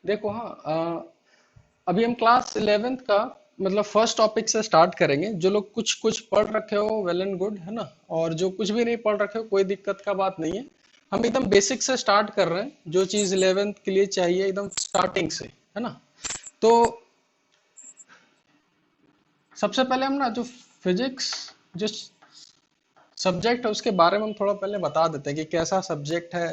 देखो, हाँ, अभी हम क्लास 11th का मतलब फर्स्ट टॉपिक से स्टार्ट करेंगे। जो लोग कुछ कुछ पढ़ रखे हो वेल एंड गुड, है ना। और जो कुछ भी नहीं पढ़ रखे हो, कोई दिक्कत का बात नहीं है। हम एकदम बेसिक से स्टार्ट कर रहे हैं, जो चीज 11th के लिए चाहिए एकदम स्टार्टिंग से, है ना। तो सबसे पहले हम ना जो फिजिक्स जो सब्जेक्ट है उसके बारे में हम थोड़ा पहले बता देते हैं कि कैसा सब्जेक्ट है।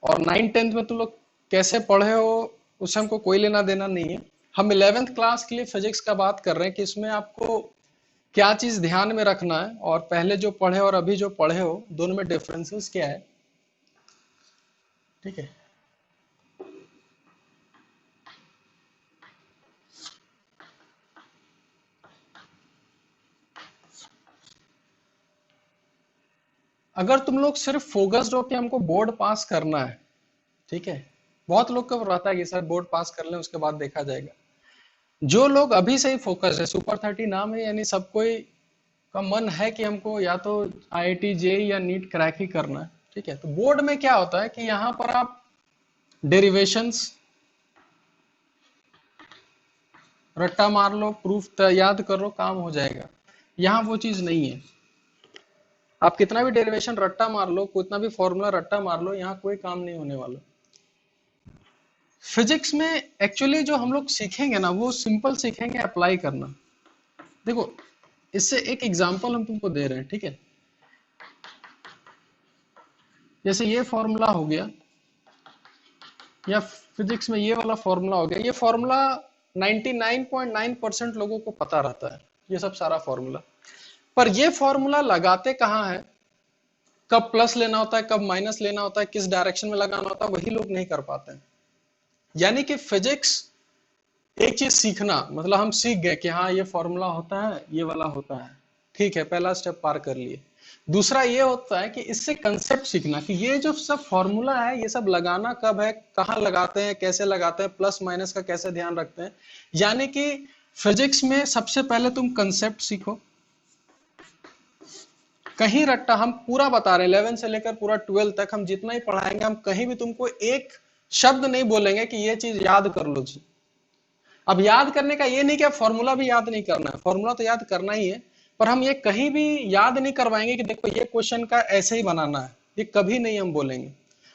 और 9th 10th में तुम लोग कैसे पढ़े हो, उससे हमको कोई लेना देना नहीं है। हम 11th क्लास के लिए फिजिक्स का बात कर रहे हैं कि इसमें आपको क्या चीज ध्यान में रखना है, और पहले जो पढ़े और अभी जो पढ़े हो दोनों में डिफरेंसेस क्या है। ठीक है। अगर तुम लोग सिर्फ फोकस्ड हो कि हमको बोर्ड पास करना है, ठीक है। बहुत लोग को रहता है कि सर बोर्ड पास कर लें उसके बाद देखा जाएगा। जो लोग अभी से ही फोकस है, सुपर 30 नाम है, यानी सब कोई का मन है कि हमको या तो आईआईटी जेई या नीट क्रैक ही करना है। ठीक है। तो बोर्ड में क्या होता है कि यहाँ पर आप डेरिवेशंस रट्टा मार लो, प्रूफ याद कर लो, काम हो जाएगा। यहाँ वो चीज नहीं है। आप कितना भी डेरिवेशन रट्टा मार लो, कितना भी फॉर्मूला रट्टा मार लो, यहाँ कोई काम नहीं होने वाला। फिजिक्स में एक्चुअली जो हम लोग सीखेंगे ना, वो सिंपल सीखेंगे अप्लाई करना। देखो, इससे एक एग्जांपल हम तुमको दे रहे हैं, ठीक है। जैसे ये फॉर्मूला हो गया, या फिजिक्स में ये वाला फॉर्मूला हो गया। ये फॉर्मूला 99.9% लोगों को पता रहता है, ये सब सारा फॉर्मूला। पर ये फॉर्मूला लगाते कहाँ है, कब प्लस लेना होता है, कब माइनस लेना होता है, किस डायरेक्शन में लगाना होता है, वही लोग नहीं कर पाते हैं। यानी कि फिजिक्स एक चीज सीखना मतलब हम सीख गए कि हाँ ये फॉर्मूला होता है, ये वाला होता है, ठीक है, पहला स्टेप पार कर लिए। दूसरा ये होता है कि इससे कंसेप्ट सीखना कि ये जो सब फॉर्मूला है, ये सब लगाना कब है, कहाँ लगाते हैं, कैसे लगाते हैं, प्लस माइनस का कैसे ध्यान रखते हैं। यानी कि फिजिक्स में सबसे पहले तुम कंसेप्ट सीखो। कहीं रट्टा हम पूरा बता रहे हैं, 11 से लेकर पूरा 12 तक हम जितना ही पढ़ाएंगे, हम कहीं भी तुमको एक शब्द नहीं बोलेंगे कि ये चीज याद कर लो जी। अब याद करने का ये नहीं कि अब फॉर्मूला भी याद नहीं करना है, फॉर्मूला तो याद करना ही है। पर हम ये कहीं भी याद नहीं करवाएंगे कि देखो ये क्वेश्चन का ऐसे ही बनाना है, ये कभी नहीं हम बोलेंगे।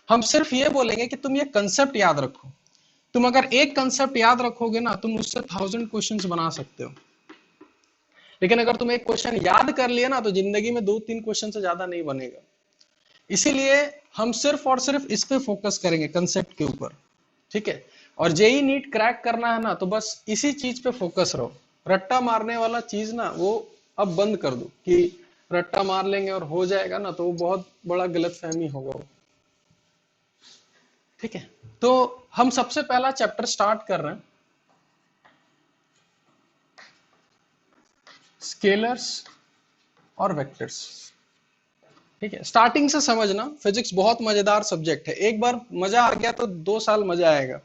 हम सिर्फ ये बोलेंगे कि तुम ये कंसेप्ट याद रखो। तुम अगर एक कंसेप्ट याद रखोगे ना, तुम उससे 1000 क्वेश्चन बना सकते हो। लेकिन अगर तुम एक क्वेश्चन याद कर लिया ना, तो जिंदगी में 2-3 क्वेश्चन से ज्यादा नहीं बनेगा। इसीलिए हम सिर्फ और सिर्फ इस पे फोकस करेंगे, कंसेप्ट के ऊपर। ठीक है। और जेई नीट क्रैक करना है ना, तो बस इसी चीज पे फोकस रहो। रट्टा मारने वाला चीज ना वो अब बंद कर दो कि रट्टा मार लेंगे और हो जाएगा ना, तो वो बहुत बड़ा गलत फहमी होगा वो। ठीक है। तो हम सबसे पहला चैप्टर स्टार्ट कर रहे हैं, स्केलर्स और वेक्टर्स। ठीक है। स्टार्टिंग से समझना, फिजिक्स बहुत मजेदार सब्जेक्ट है। एक बार मजा आ गया तो 2 साल मजा आएगा।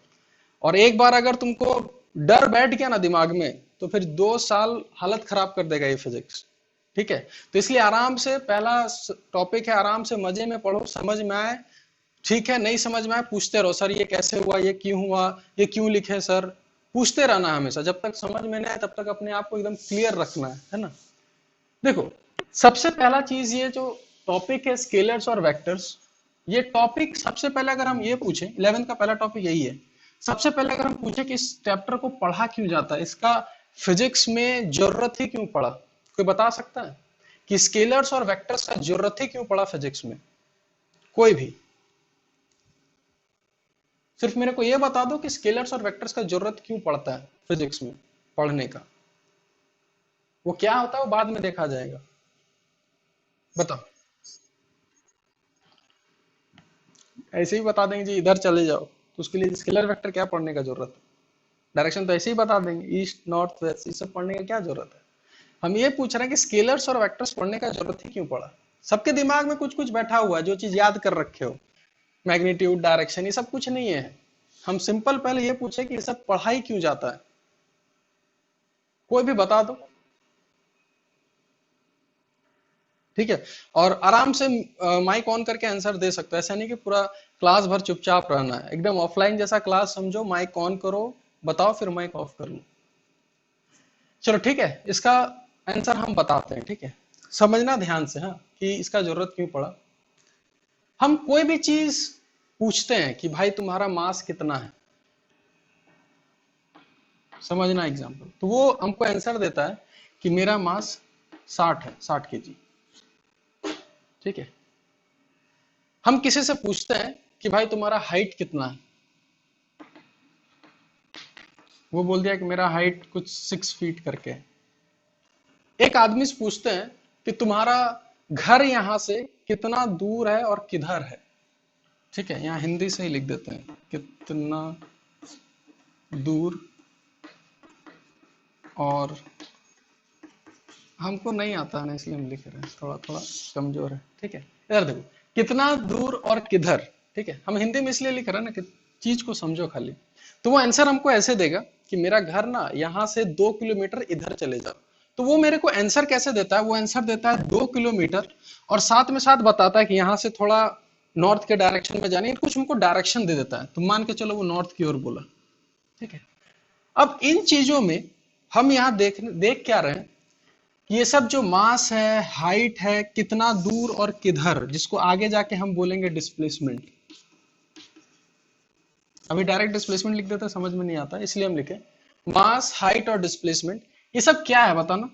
और एक बार अगर तुमको डर बैठ गया ना दिमाग में, तो फिर 2 साल हालत खराब कर देगा ये फिजिक्स। ठीक है। तो इसलिए आराम से पहला टॉपिक है, आराम से मजे में पढ़ो, समझ में आए। ठीक है, नहीं समझ में आए पूछते रहो, सर ये कैसे हुआ, ये क्यों हुआ, ये क्यों लिखे सर। पूछते रहना हमेशा, जब तक समझ में नहीं आए तब तक अपने आप को एकदम क्लियर रखना है ना। देखो, सबसे पहला चीज, ये जो टॉपिक है स्केलर्स और वेक्टर्स, ये टॉपिक सबसे पहले अगर हम ये पूछें, 11th का पहला टॉपिक यही है। सबसे पहले अगर हम पूछे कि इस चैप्टर को पढ़ा क्यों जाता है, इसका फिजिक्स में जरूरत ही क्यों पड़ा, कोई बता सकता है कि स्केलर्स और वेक्टर्स का जरूरत ही क्यों पड़ा फिजिक्स में? कोई भी सिर्फ मेरे को ये बता दो कि स्केलर्स और वेक्टर्स का जरूरत क्यों पड़ता है फिजिक्स में पढ़ने का। वो क्या होता है वो बाद में देखा जाएगा। बताओ। ऐसे ही बता देंगे जी इधर चले जाओ, तो उसके लिए स्केलर वेक्टर क्या पढ़ने का जरूरत है? डायरेक्शन तो ऐसे ही बता देंगे, ईस्ट नॉर्थ वेस्ट, ये सब पढ़ने का क्या जरूरत है? हम ये पूछ रहे हैं कि स्केलर्स और वेक्टर्स पढ़ने का जरूरत ही क्यों पड़ा? सबके दिमाग में कुछ कुछ बैठा हुआ है, जो चीज याद कर रखे हो, मैग्नीट्यूड, डायरेक्शन, ये सब कुछ नहीं है। हम सिंपल पहले ये पूछे कि ये सब पढ़ाई क्यों जाता है, कोई भी बता दो। ठीक है, और आराम से माइक ऑन करके आंसर दे सकते हो। ऐसा नहीं कि पूरा क्लास भर चुपचाप रहना है, एकदम ऑफलाइन जैसा क्लास समझो, माइक ऑन करो, बताओ, फिर माइक ऑफ कर लो। चलो ठीक है, इसका आंसर हम बताते हैं। ठीक है, समझना ध्यान से, हाँ, कि इसका जरूरत क्यों पड़ा। हम कोई भी चीज पूछते हैं कि भाई तुम्हारा मास कितना है, समझना एग्जाम्पल, तो वो हमको आंसर देता है कि मेरा मास 60 है, 60 kg। ठीक है, हम किसी से पूछते हैं कि भाई तुम्हारा हाइट कितना है, वो बोल दिया कि मेरा हाइट कुछ 6 फीट करके है। एक आदमी से पूछते हैं कि तुम्हारा घर यहां से कितना दूर है और किधर है। ठीक है, यहाँ हिंदी से ही लिख देते हैं, कितना दूर, और हमको नहीं आता है ना इसलिए हम लिख रहे हैं, थोड़ा थोड़ा कमजोर है। ठीक है, इधर देखो, कितना दूर और किधर। ठीक है, हम हिंदी में इसलिए लिख रहे हैं ना कि चीज को समझो खाली। तो वो आंसर हमको ऐसे देगा कि मेरा घर ना यहाँ से 2 किलोमीटर इधर चले जाओ। तो वो मेरे को आंसर कैसे देता है, वो आंसर देता है 2 किलोमीटर, और साथ में साथ बताता है कि यहाँ से थोड़ा नॉर्थ के डायरेक्शन में जानी है, कुछ हमको डायरेक्शन दे देता है। तो मान के चलो वो नॉर्थ की ओर बोला। ठीक है, अब इन चीजों में हम यहाँ देख क्या रहे हैं, ये सब जो मास है, हाइट है, कितना दूर और किधर, जिसको आगे जाके हम बोलेंगे डिस्प्लेसमेंट। अभी डायरेक्ट डिस्प्लेसमेंट लिख देते समझ में नहीं आता, इसलिए हम लिखे मास, हाइट और डिस्प्लेसमेंट। ये सब क्या है बताना।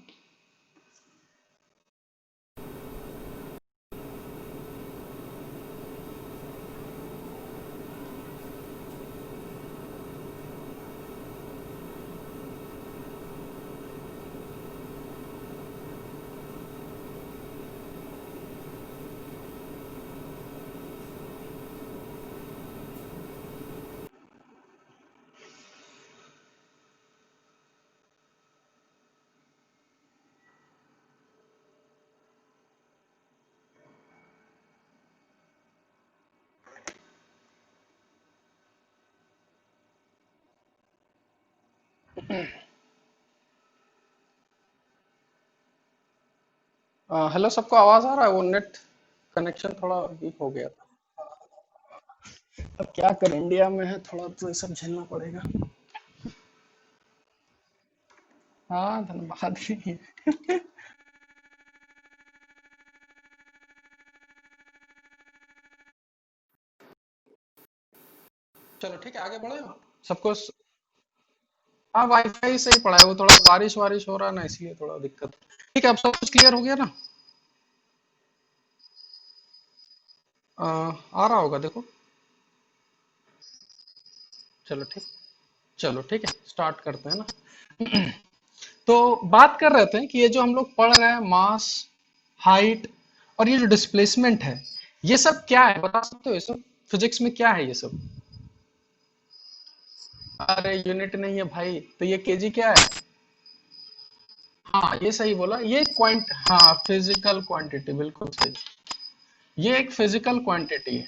हेलो, सबको आवाज आ रहा है? वो नेट कनेक्शन थोड़ा वीक हो गया था। अब क्या करें, इंडिया में है थोड़ा, तो ये सब झेलना पड़ेगा। हाँ, धन्यवाद भी। चलो ठीक है, आगे बढ़े हो सबको। हाँ, वाईफाई से ही पड़ा है, वो थोड़ा बारिश वारिश हो रहा है ना, इसलिए थोड़ा दिक्कत। ठीक है, अब सब कुछ क्लियर हो गया ना? आ रहा होगा देखो। चलो ठीक, चलो ठीक है, स्टार्ट करते हैं ना। तो बात कर रहे थे कि ये जो हम लोग पढ़ रहे हैं, मास, हाइट और ये जो डिस्प्लेसमेंट है, ये सब क्या है बता सकते हो? ये सब फिजिक्स में क्या है ये सब? अरे यूनिट नहीं है भाई, तो ये केजी क्या है? हाँ, ये सही बोला, ये क्वांट हाँ, फिजिकल क्वांटिटी, बिल्कुल सही। ये एक फिजिकल क्वांटिटी है।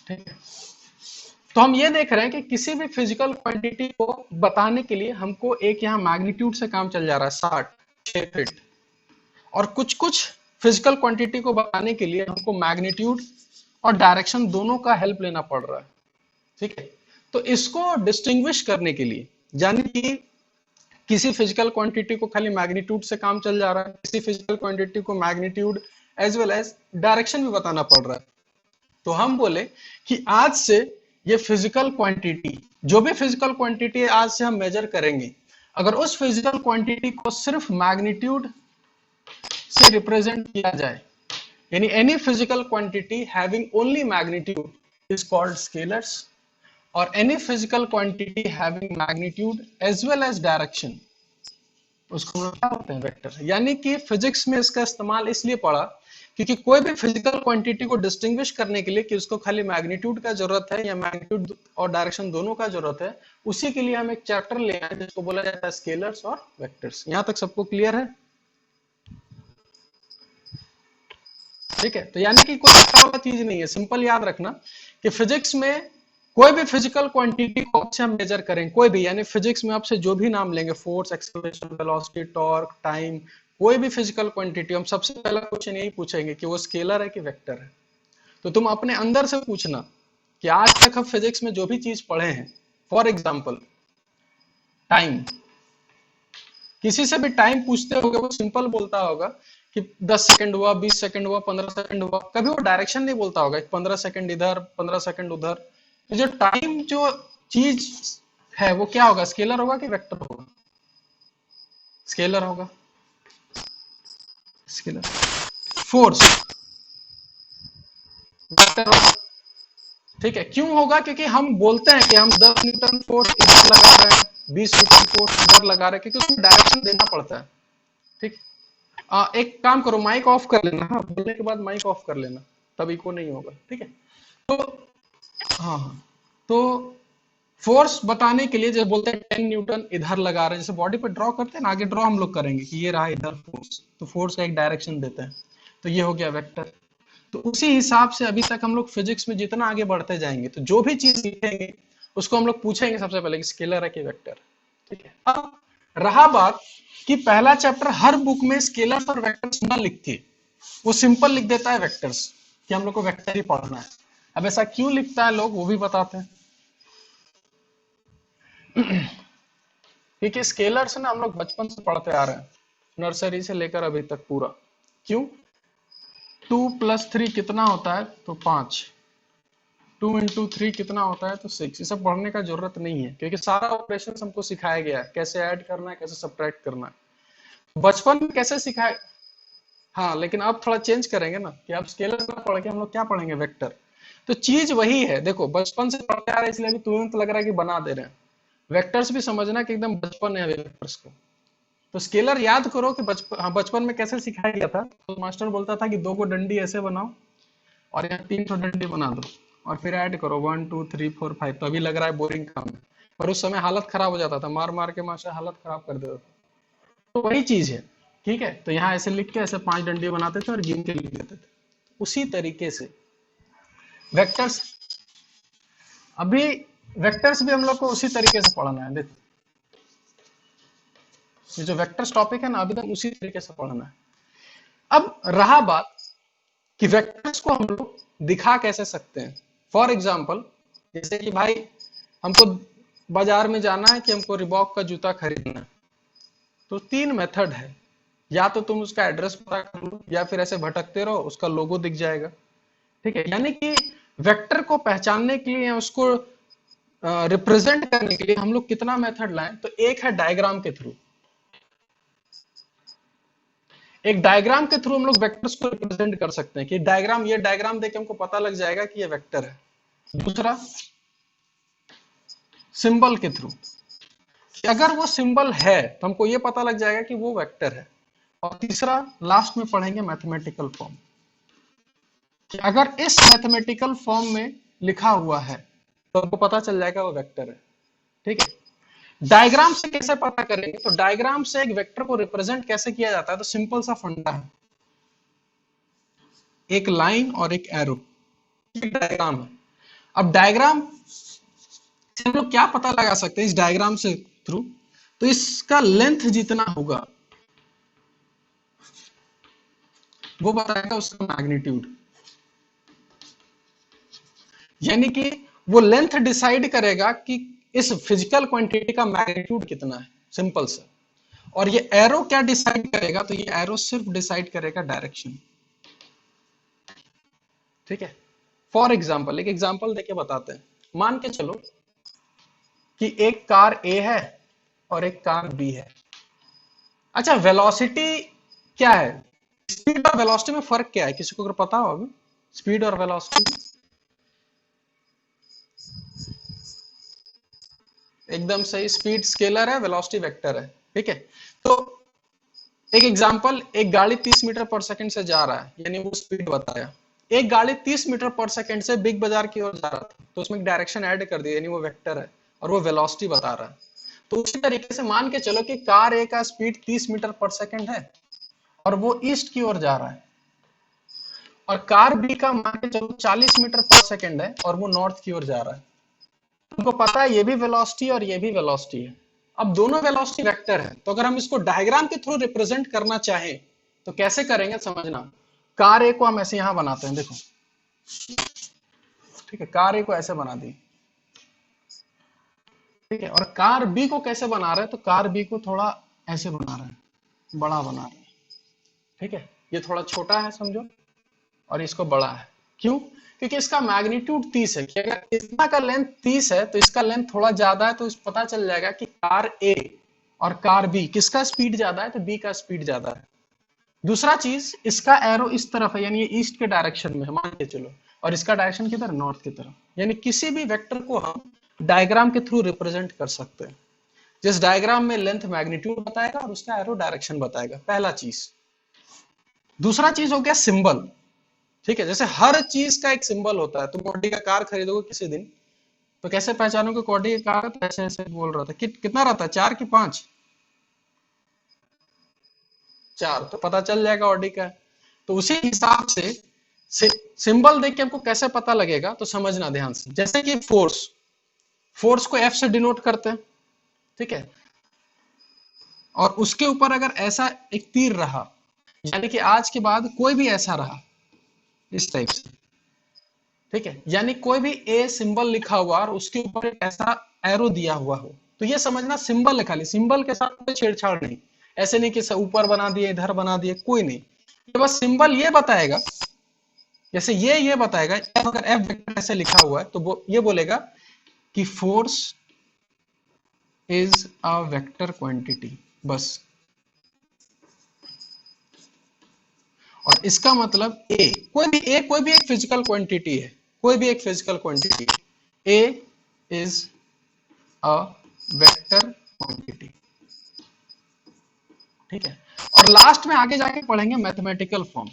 ठीक है, तो हम ये देख रहे हैं कि किसी भी फिजिकल क्वांटिटी को बताने के लिए हमको एक यहाँ मैग्नीट्यूड से काम चल जा रहा है, 6 फीट। और कुछ कुछ फिजिकल क्वांटिटी को बताने के लिए हमको मैग्नीट्यूड और डायरेक्शन दोनों का हेल्प लेना पड़ रहा है। ठीक है, तो इसको डिस्टिंग्विश करने के लिए, यानी कि किसी फिजिकल क्वांटिटी को खाली मैग्नीट्यूड से काम चल जा रहा है, किसी फिजिकल क्वांटिटी को magnitude as well as direction भी बताना पड़ रहा है। तो हम बोले कि आज से ये फिजिकल क्वांटिटी, जो भी फिजिकल क्वांटिटी आज से हम मेजर करेंगे, अगर उस फिजिकल क्वांटिटी को सिर्फ मैग्नीट्यूड से रिप्रेजेंट किया जाए, यानी any physical quantity having only magnitude is called scalars, और any physical quantity having magnitude as well as direction, उसको हम लोग क्या बोलते हैं, वेक्टर। यानी कि फिजिक्स में इसका इस्तेमाल इसलिए पड़ा क्योंकि कोई भी फिजिकल क्वांटिटी को डिस्टिंग्विश करने के लिए कि उसको खाली मैग्नीट्यूड का जरूरत है या मैग्नीट्यूड और डायरेक्शन दोनों का जरूरत है, उसी के लिए हम एक चैप्टर ले आए जिसको बोला जाता है स्केलर्स और वेक्टर्स। यहां तक सबको क्लियर है? ठीक है, तो यानी कि कोई ऐसा वाला चीज नहीं है, सिंपल याद रखना कि फिजिक्स में कोई भी फिजिकल क्वांटिटी को आपसे हम मेजर करें, कोई भी, यानी फिजिक्स में आपसे जो भी नाम लेंगे, force, acceleration, velocity, torque, time, कोई भी फिजिकल क्वांटिटी हम सबसे पहला क्वेश्चन यही पूछेंगे कि वो स्केलर है कि वेक्टर है। तो तुम अपने अंदर से पूछना कि आज तक हम फिजिक्स में जो भी चीज पढ़े हैं, फॉर एग्जाम्पल टाइम, किसी से भी टाइम पूछते होगे वो सिंपल बोलता होगा कि 10 सेकंड हुआ, 20 सेकंड हुआ, 15 सेकंड हुआ, कभी वो डायरेक्शन नहीं बोलता होगा 15 सेकंड इधर 15 सेकंड उधर। तो जो टाइम जो चीज है वो क्या होगा, स्केलर होगा कि वेक्टर होगा? स्केलर होगा, स्केलर। फोर्स वेक्टर होगा, ठीक है। क्यों होगा? क्योंकि हम बोलते हैं कि हम 10 न्यूटन फोर्स इधर लगा रहे हैं, 20 न्यूटन फोर्स इधर लगा रहे हैं, क्योंकि उसमें डायरेक्शन देना पड़ता है, ठीक। एक काम करो, माइक ऑफ कर लेना, हाँ बोलने के बाद माइक ऑफ कर लेना, तब इको नहीं होगा, ठीक है। तो हाँ हाँ, तो फोर्स बताने के लिए जैसे बोलते हैं 10 न्यूटन इधर लगा रहे हैं, जैसे बॉडी पे ड्रॉ करते हैं ना, आगे ड्रॉ हम लोग करेंगे कि ये रहा इधर फोर्स, तो फोर्स का एक डायरेक्शन देते हैं, तो ये हो गया वेक्टर। तो उसी हिसाब से अभी तक हम लोग फिजिक्स में जितना आगे बढ़ते जाएंगे तो जो भी चीज लिखेंगे उसको हम लोग पूछेंगे सबसे पहले कि स्केलर है कि वेक्टर, ठीक है। अब रहा बात कि पहला चैप्टर हर बुक में स्केलर्स और वेक्टर्स ना लिख के वो सिंपल लिख देता है वेक्टर्स, कि हम लोग को वेक्टर ही पढ़ना है। अब ऐसा क्यों लिखता है लोग वो भी बताते हैं। क्योंकि स्केलर्स ना हम लोग बचपन से पढ़ते आ रहे हैं, नर्सरी से लेकर अभी तक पूरा। क्यों? 2+3 कितना होता है? तो 5। 2 × 3 कितना होता है? तो 6। ये सब पढ़ने का जरूरत नहीं है, क्योंकि सारा ऑपरेशन हमको सिखाया गया है, कैसे ऐड करना है, कैसे सब्ट्रैक्ट करना है। बचपन में कैसे सिखाया? हाँ, लेकिन अब थोड़ा चेंज करेंगे ना, कि अब स्केलर ना पढ़ के हम लोग क्या पढ़ेंगे, वेक्टर। तो चीज वही है, देखो बचपन से पढ़ते आ रहे हैं इसलिए अभी तुरंत लग रहा है कि बना दे रहे हैं। वेक्टर्स भी समझना कि एकदम बचपन है अभी वेक्टर्स को। तो स्केलर याद करो कि बचपन, हाँ बचपन में कैसे सिखाया गया था। तो मास्टर बोलता था कि 2 को डंडी ऐसे बनाओ और यहाँ 3 तो डंडी बना दो और फिर ऐड करो 1 2 3 4 5। तो अभी लग रहा है बोरिंग काम है, पर उस समय हालत खराब हो जाता था, मार मार के मास्टर हालत खराब कर देता था। तो वही चीज है, ठीक है। तो यहाँ ऐसे लिख के ऐसे 5 डंडी बनाते थे और गिन के लिख देते थे। उसी तरीके से वेक्टर्स, अभी वेक्टर्स भी हम लोग को उसी तरीके से पढ़ना है। देखो ये जो वेक्टर्स टॉपिक है ना, अभी तक उसी तरीके से पढ़ना है। अब रहा बात कि वेक्टर्स को हम लोग दिखा कैसे सकते हैं। फॉर एग्जाम्पल जैसे कि भाई हमको बाजार में जाना है कि हमको रिबॉक का जूता खरीदना है, तो 3 मेथड है। या तो तुम उसका एड्रेस पता कर लो, या फिर ऐसे भटकते रहो उसका लोगो दिख जाएगा, ठीक है। यानी कि वेक्टर को पहचानने के लिए, उसको रिप्रेजेंट करने के लिए हम लोग कितना मेथड लाएं? तो एक है डायग्राम के थ्रू। एक डायग्राम के थ्रू हम लोग वेक्टर्स को रिप्रेजेंट कर सकते हैं कि डायग्राम, ये डायग्राम देख के हमको पता लग जाएगा कि ये वेक्टर है। दूसरा सिंबल के थ्रू, अगर वो सिंबल है तो हमको ये पता लग जाएगा कि वो वेक्टर है। और तीसरा लास्ट में पढ़ेंगे मैथमेटिकल फॉर्म, कि अगर इस मैथमेटिकल फॉर्म में लिखा हुआ है तो हमको पता चल जाएगा वो वेक्टर है, ठीक है। डायग्राम से कैसे पता करेंगे? तो डायग्राम से एक वेक्टर को रिप्रेजेंट कैसे किया जाता है? तो सिंपल सा फंडा है, एक लाइन और एक एरो, डायग्राम है। अब डायग्राम से हम लोग क्या पता लगा सकते हैं इस डायग्राम से थ्रू? तो इसका लेंथ जितना होगा वो बताएगा उसका मैग्नीट्यूड, यानी कि वो लेंथ डिसाइड करेगा कि इस फिजिकल क्वांटिटी का मैग्नीट्यूड कितना है, सिंपल सा। और ये एरो क्या डिसाइड करेगा? तो ये एरो सिर्फ डिसाइड करेगा डायरेक्शन, ठीक है। फॉर एग्जाम्पल एक एग्जाम्पल देके बताते हैं। मान के चलो कि एक कार ए है और एक कार बी है। अच्छा, वेलोसिटी क्या है? स्पीड और वेलोसिटी में फर्क क्या है? किसी को अगर पता हो अभी स्पीड और वेलोसिटी? एकदम सही, स्पीड स्केलर है, वेलोसिटी वेक्टर है, ठीक है। तो एक एग्जांपल, एक गाड़ी 30 मीटर पर सेकंड से जा रहा है, यानी वो स्पीड बताया। एक गाड़ी 30 मीटर पर सेकंड से बिग बाजार की ओर जा रहा था, तो उसमें एक डायरेक्शन ऐड कर दिया, यानी वो वेक्टर है और वो वेलोसिटी बता रहा है। तो उसी तरीके से मान के चलो कि कार ए का स्पीड 30 मीटर पर सेकंड है और वो ईस्ट की ओर जा रहा है, और कार बी का मान के चलो 40 मीटर पर सेकंड है और वो नॉर्थ की ओर जा रहा है। तुमको पता है ये भी वेलोसिटी और ये भी वेलोसिटी है, अब दोनों वेलोसिटी वेक्टर है, तो अगर हम इसको डायग्राम के थ्रू रिप्रेजेंट करना चाहें तो कैसे करेंगे समझना। कार ए को हम ऐसे यहां बनाते हैं, देखो, ठीक है, कार ए को ऐसे बना दी, ठीक है, और कार बी को कैसे बना रहे हैं, तो कार बी को थोड़ा ऐसे बना रहे हैं, बड़ा बना रहे हैं, ठीक है, ये थोड़ा छोटा है समझो, और इसको बड़ा है, क्यों? क्योंकि इसका मैग्नीट्यूड 30 है, कि अगर इतना का लेंथ 30 है तो इसका लेंथ थोड़ा ज्यादा है, तो इस पता चल जाएगा कि कार ए और कार बी किसका स्पीड ज्यादा है, तो बी का स्पीड ज्यादा है। दूसरा चीज, इसका एरो इस तरफ है, यानी ये ईस्ट के डायरेक्शन में है, मान के चलो, और इसका डायरेक्शन किधर, नॉर्थ की तरफ, यानी किसी भी वेक्टर को हम डायग्राम के थ्रू रिप्रेजेंट कर सकते हैं, जिस डायग्राम में लेंथ मैग्नीट्यूड बताएगा और उसका एरो डायरेक्शन बताएगा, पहला चीज। दूसरा चीज हो गया सिंबल, ठीक है, जैसे हर चीज का एक सिंबल होता है, तुम ऑडी का कार खरीदोगे किसी दिन, तो कैसे पहचानोगे कि ऑडी का कार है, तो ऐसे ऐसे बोल रहा था, कितना रहता है, 4 की 5, 4, तो पता चल जाएगा ऑडी का है। तो उसी हिसाब से सिंबल देख के हमको कैसे पता लगेगा, तो समझना ध्यान से, जैसे कि फोर्स, फोर्स को एफ से डिनोट करते हैं, ठीक है, और उसके ऊपर अगर ऐसा एक तीर रहा, यानी कि आज के बाद कोई भी ऐसा रहा इस टाइप से, ठीक है, यानी कोई भी ए सिंबल लिखा हुआ और उसके ऊपर एक ऐसा एरो दिया हुआ हो, तो ये समझना सिंबल है, खाली सिंबल के साथ कोई छेड़छाड़ नहीं, ऐसे नहीं कि ऊपर बना दिए इधर बना दिए, कोई नहीं, ये बस सिंबल ये बताएगा, जैसे ये बताएगा, अगर एफ वेक्टर ऐसे लिखा हुआ है तो ये बोलेगा कि force is a vector quantity, बस। और इसका मतलब कोई भी एक फिजिकल क्वांटिटी है, कोई भी एक physical quantity, A is a vector quantity, ठीक है। और लास्ट में आगे जाके पढ़ेंगे मैथमेटिकल फॉर्म,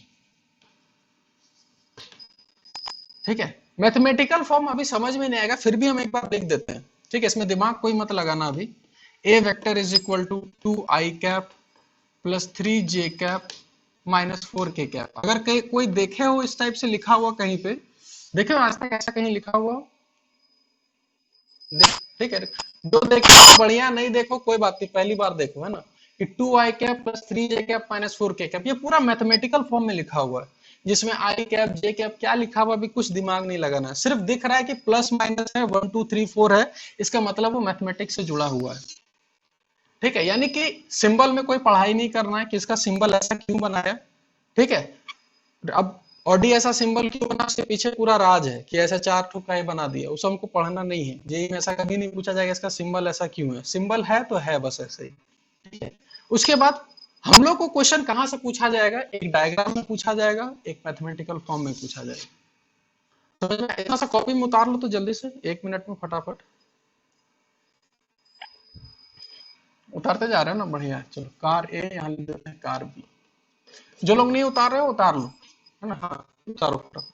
ठीक है, मैथमेटिकल फॉर्म अभी समझ में नहीं आएगा, फिर भी हम एक बार देख देते हैं, ठीक है, इसमें दिमाग कोई मत लगाना अभी। A vector is equal to 2i cap plus 3j cap minus 4k cap. अगर कोई देखे हो इस टाइप से लिखा हुआ कहीं पे, देखे हो आज तक ऐसा कहीं लिखा हुआ हो? ठीक है, जो देखे बढ़िया, नहीं देखो कोई बात नहीं, पहली बार देखो, है ना, कि 2i cap plus 3j cap minus 4k cap, ये पूरा मैथमेटिकल फॉर्म में लिखा हुआ है, जिसमें आई कैप जे कैप क्या लिखा हुआ अभी कुछ दिमाग नहीं लगाना है, सिर्फ दिख रहा है कि प्लस माइनस है, 1 2 3 4 है, इसका मतलब वो मैथमेटिक्स से जुड़ा हुआ है, ठीक है, यानी कि सिंबल में कोई पढ़ाई नहीं करना है कि इसका सिंबल ऐसा क्यों बनाया, ठीक है। अब ऑडी ऐसा सिंबल क्यों बना, उसके पीछे पूरा राज है कि ऐसा 4 ठोका ही बना दिया, उसे हमको पढ़ना नहीं है, जेई में ऐसा कभी नहीं पूछा जाएगा इसका सिंबल ऐसा क्यों है, सिंबल है तो है बस ऐसे ही, ठीक है। उसके बाद हम लोग को क्वेश्चन कहां से पूछा जाएगा, एक डायग्राम में पूछा जाएगा, एक मैथमेटिकल फॉर्म में पूछा जाएगा, तो इतना सा कॉपी में उतार लो तो जल्दी से 1 मिनट में फटाफट उतारते जा रहे हो ना, बढ़िया, चलो कार ए यहाँ लिख देते हैं, कार बी, जो लोग नहीं उतार रहे हो उतार लो, है ना, हाँ उतारो फटाफट।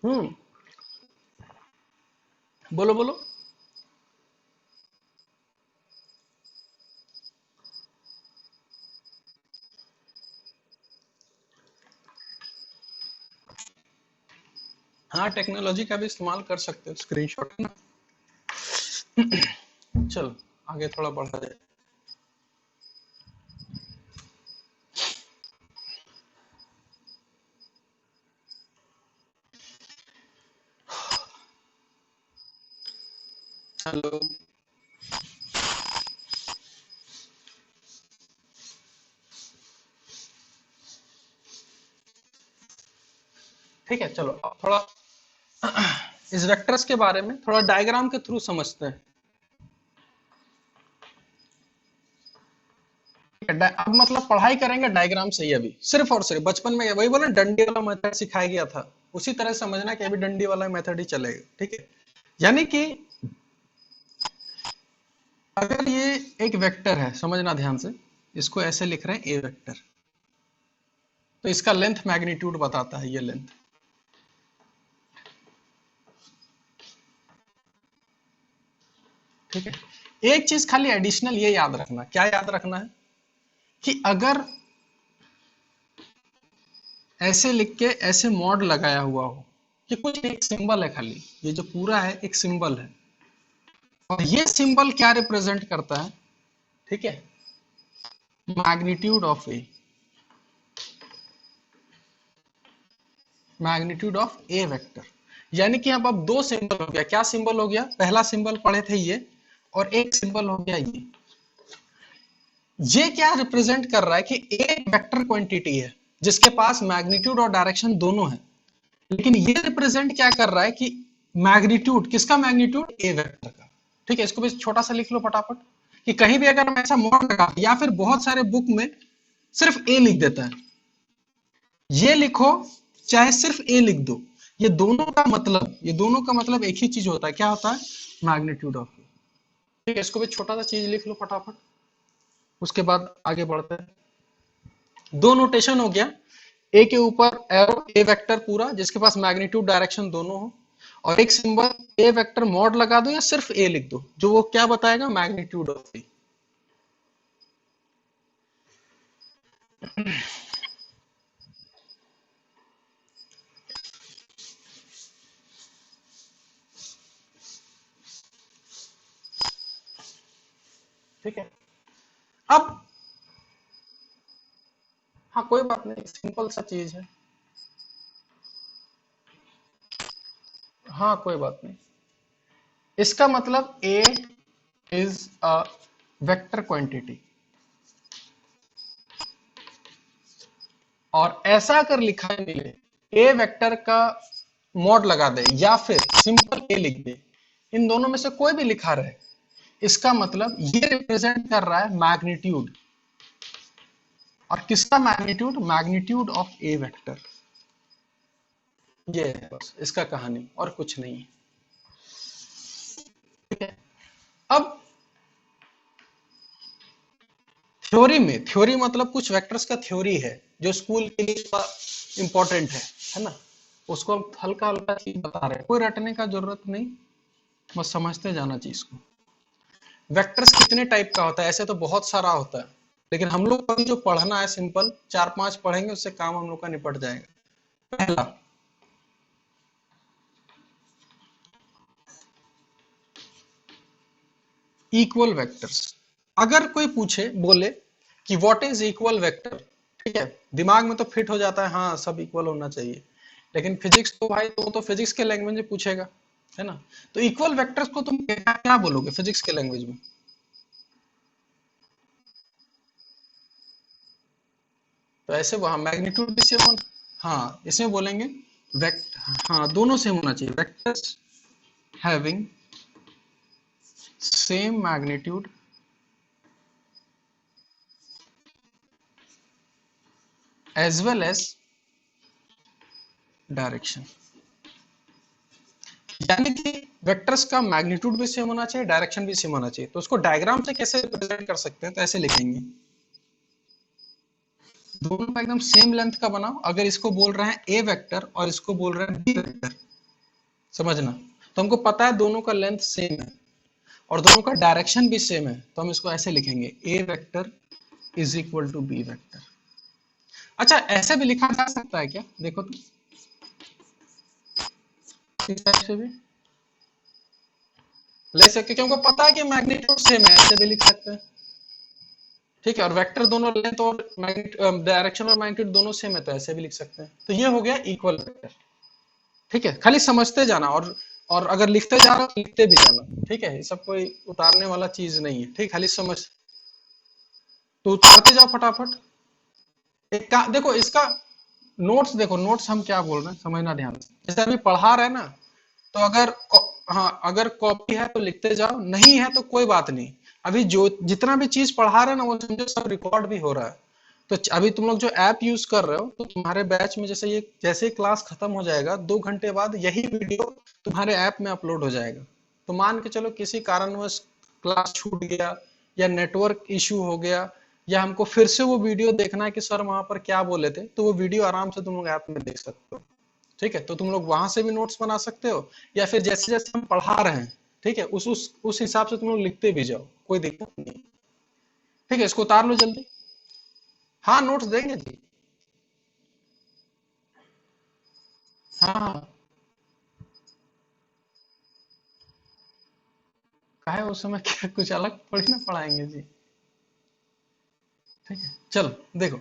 हम्म, बोलो बोलो। हाँ, टेक्नोलॉजी का भी इस्तेमाल कर सकते हो, स्क्रीनशॉट, है ना। चलो आगे थोड़ा बढ़ा जाए। हेलो, ठीक है, चलो अब थोड़ा इस वेक्टर्स के बारे में थोड़ा डायग्राम के थ्रू समझते हैं, ठीक है। अब मतलब पढ़ाई करेंगे डायग्राम से ही, अभी सिर्फ और सिर्फ बचपन में वही बोला डंडी वाला मेथड सिखाया गया था, उसी तरह समझना कि अभी डंडी वाला मेथड ही चलेगा, ठीक है। यानी कि अगर ये एक वेक्टर है, समझना ध्यान से, इसको ऐसे लिख रहे हैं ए वेक्टर, तो इसका लेंथ मैग्नीट्यूड बताता है, ये लेंथ, ठीक है। एक चीज खाली एडिशनल ये याद रखना, क्या याद रखना है, कि अगर ऐसे लिख के ऐसे मॉड लगाया हुआ हो, ये कुछ एक सिंबल है खाली, ये जो पूरा है एक सिंबल है, और ये सिंबल क्या रिप्रेजेंट करता है, ठीक है, magnitude of A, magnitude of A vector. यानी कि अब दो सिंबल हो गया, क्या सिंबल हो गया, पहला सिंबल पढ़े थे ये, और एक सिंबल हो गया ये क्या रिप्रेजेंट कर रहा है कि एक वेक्टर क्वांटिटी है जिसके पास मैग्नीट्यूड और डायरेक्शन दोनों है, लेकिन ये रिप्रेजेंट क्या कर रहा है कि मैग्नीट्यूड, किसका मैग्नीट्यूड, ए वेक्टर का। ठीक है, इसको भी छोटा सा लिख लो फटाफट, कि कहीं भी अगर हम ऐसा मोड लगा, या फिर बहुत सारे बुक में सिर्फ ए लिख देता है, ये लिखो चाहे सिर्फ ए लिख दो, ये दोनों का मतलब, ये दोनों का मतलब एक ही चीज होता है, क्या होता है, मैग्नीट्यूड ऑफ ए। ठीक है, इसको भी छोटा सा चीज लिख लो फटाफट, उसके बाद आगे बढ़ते हैं। दो नोटेशन हो गया, ए के ऊपर एरो ए वेक्टर पूरा जिसके पास मैग्नीट्यूड डायरेक्शन दोनों हो, और एक सिंबल ए वेक्टर मॉड लगा दो या सिर्फ ए लिख दो, जो वो क्या बताएगा, मैग्नीट्यूड ऑफ ए। ठीक है, अब हाँ कोई बात नहीं, सिंपल सा चीज है, हाँ कोई बात नहीं। इसका मतलब ए इज अ वेक्टर क्वांटिटी, और ऐसा अगर लिखा मिले ए वेक्टर का मॉड लगा दे या फिर सिंपल ए लिख दे, इन दोनों में से कोई भी लिखा रहे, इसका मतलब ये रिप्रेजेंट कर रहा है मैग्नीट्यूड, और किसका magnitude, magnitude of A vector. ये है बस इसका कहानी, और कुछ नहीं है। ठीक है, अब थ्योरी में, थ्योरी मतलब कुछ वेक्टर्स का थ्योरी है जो स्कूल के लिए इंपॉर्टेंट है ना, उसको हम हल्का हल्का चीज बता रहे हैं, कोई रटने का जरूरत नहीं, बस समझते जाना चीज को। वेक्टर्स कितने टाइप का होता है, ऐसे तो बहुत सारा होता है, लेकिन हम लोग को जो पढ़ना है सिंपल 4-5 पढ़ेंगे, उससे काम हम लोग का निपट जाएगा। पहला, इक्वल वेक्टर्स। अगर कोई पूछे, बोले कि व्हाट इज इक्वल वेक्टर, ठीक है, दिमाग में तो फिट हो जाता है, हाँ सब इक्वल होना चाहिए, लेकिन फिजिक्स तो भाई, तो फिजिक्स के लैंग्वेज में पूछेगा, है ना, तो इक्वल वेक्टर्स को तुम क्या बोलोगे फिजिक्स के लैंग्वेज में, तो ऐसे वहां मैग्नीट्यूड भी सेम होना, हाँ इसमें बोलेंगे वेक्ट, हाँ दोनों सेम होना चाहिए, vectors having same magnitude as well as direction. यानी कि वेक्टर्स का मैग्नीट्यूड भी सेम होना चाहिए, डायरेक्शन भी सेम होना चाहिए, तो उसको डायग्राम से कैसे रिप्रेजेंट कर सकते हैं, तो ऐसे लिखेंगे, दोनों का एकदम सेम लेंथ का बनाओ, अगर इसको बोल रहे हैं ए वेक्टर और इसको बोल रहे हैं बी वेक्टर, समझना, तो हमको पता है दोनों का लेंथ सेम है और दोनों का डायरेक्शन भी सेम है, तो हम इसको ऐसे लिखेंगे, A vector is equal to B vector. अच्छा ऐसे भी लिखा जा सकता है क्या, देखो तो, इस टाइप से भी ले सकते, क्योंकि हमको पता है कि मैग्नीट्यूड सेम है, ऐसे भी लिख सकते हैं। ठीक है, और वेक्टर दोनों लेंथ और डायरेक्शन और मैग्नीट्यूड दोनों सेम है, तो ऐसे भी लिख सकते हैं, तो ये हो गया इक्वल वेक्टर। ठीक है, खाली समझते जाना, और अगर लिखते जा रहा हो तो लिखते भी जाना, ठीक है, ये सब कोई उतारने वाला चीज नहीं है, ठीक, खाली समझ, तो उतारते जाओ फटाफट। एक का देखो इसका नोट्स, देखो नोट्स हम क्या बोल रहे हैं, समझना ध्यान से, जैसे अभी पढ़ा रहे हैं ना, तो हाँ अगर कॉपी है तो लिखते जाओ, नहीं है तो कोई बात नहीं, अभी जो जितना भी चीज पढ़ा रहे हैं ना, वो समझो सब रिकॉर्ड भी हो रहा है, तो अभी तुम लोग जो ऐप यूज कर रहे हो, तो तुम्हारे बैच में जैसे ये, जैसे क्लास खत्म हो जाएगा 2 घंटे बाद यही वीडियो तुम्हारे ऐप में अपलोड हो जाएगा, तो मान के चलो किसी कारणवश क्लास छूट गया या नेटवर्क इश्यू हो गया, या हमको फिर से वो वीडियो देखना है कि सर वहां पर क्या बोले थे, तो वो वीडियो आराम से तुम लोग ऐप में देख सकते हो। ठीक है, तो तुम लोग वहां से भी नोट्स बना सकते हो, या फिर जैसे जैसे हम पढ़ा रहे हैं, ठीक है, उस हिसाब से तुम लोग लिखते भी जाओ, कोई दिक्कत नहीं। ठीक है, इसको उतार लो जल्दी। हाँ नोट्स देंगे जी। हाँ, काहे उस समय क्या कुछ अलग थोड़ी ना पढ़ाएंगे जी। ठीक है, चलो देखो,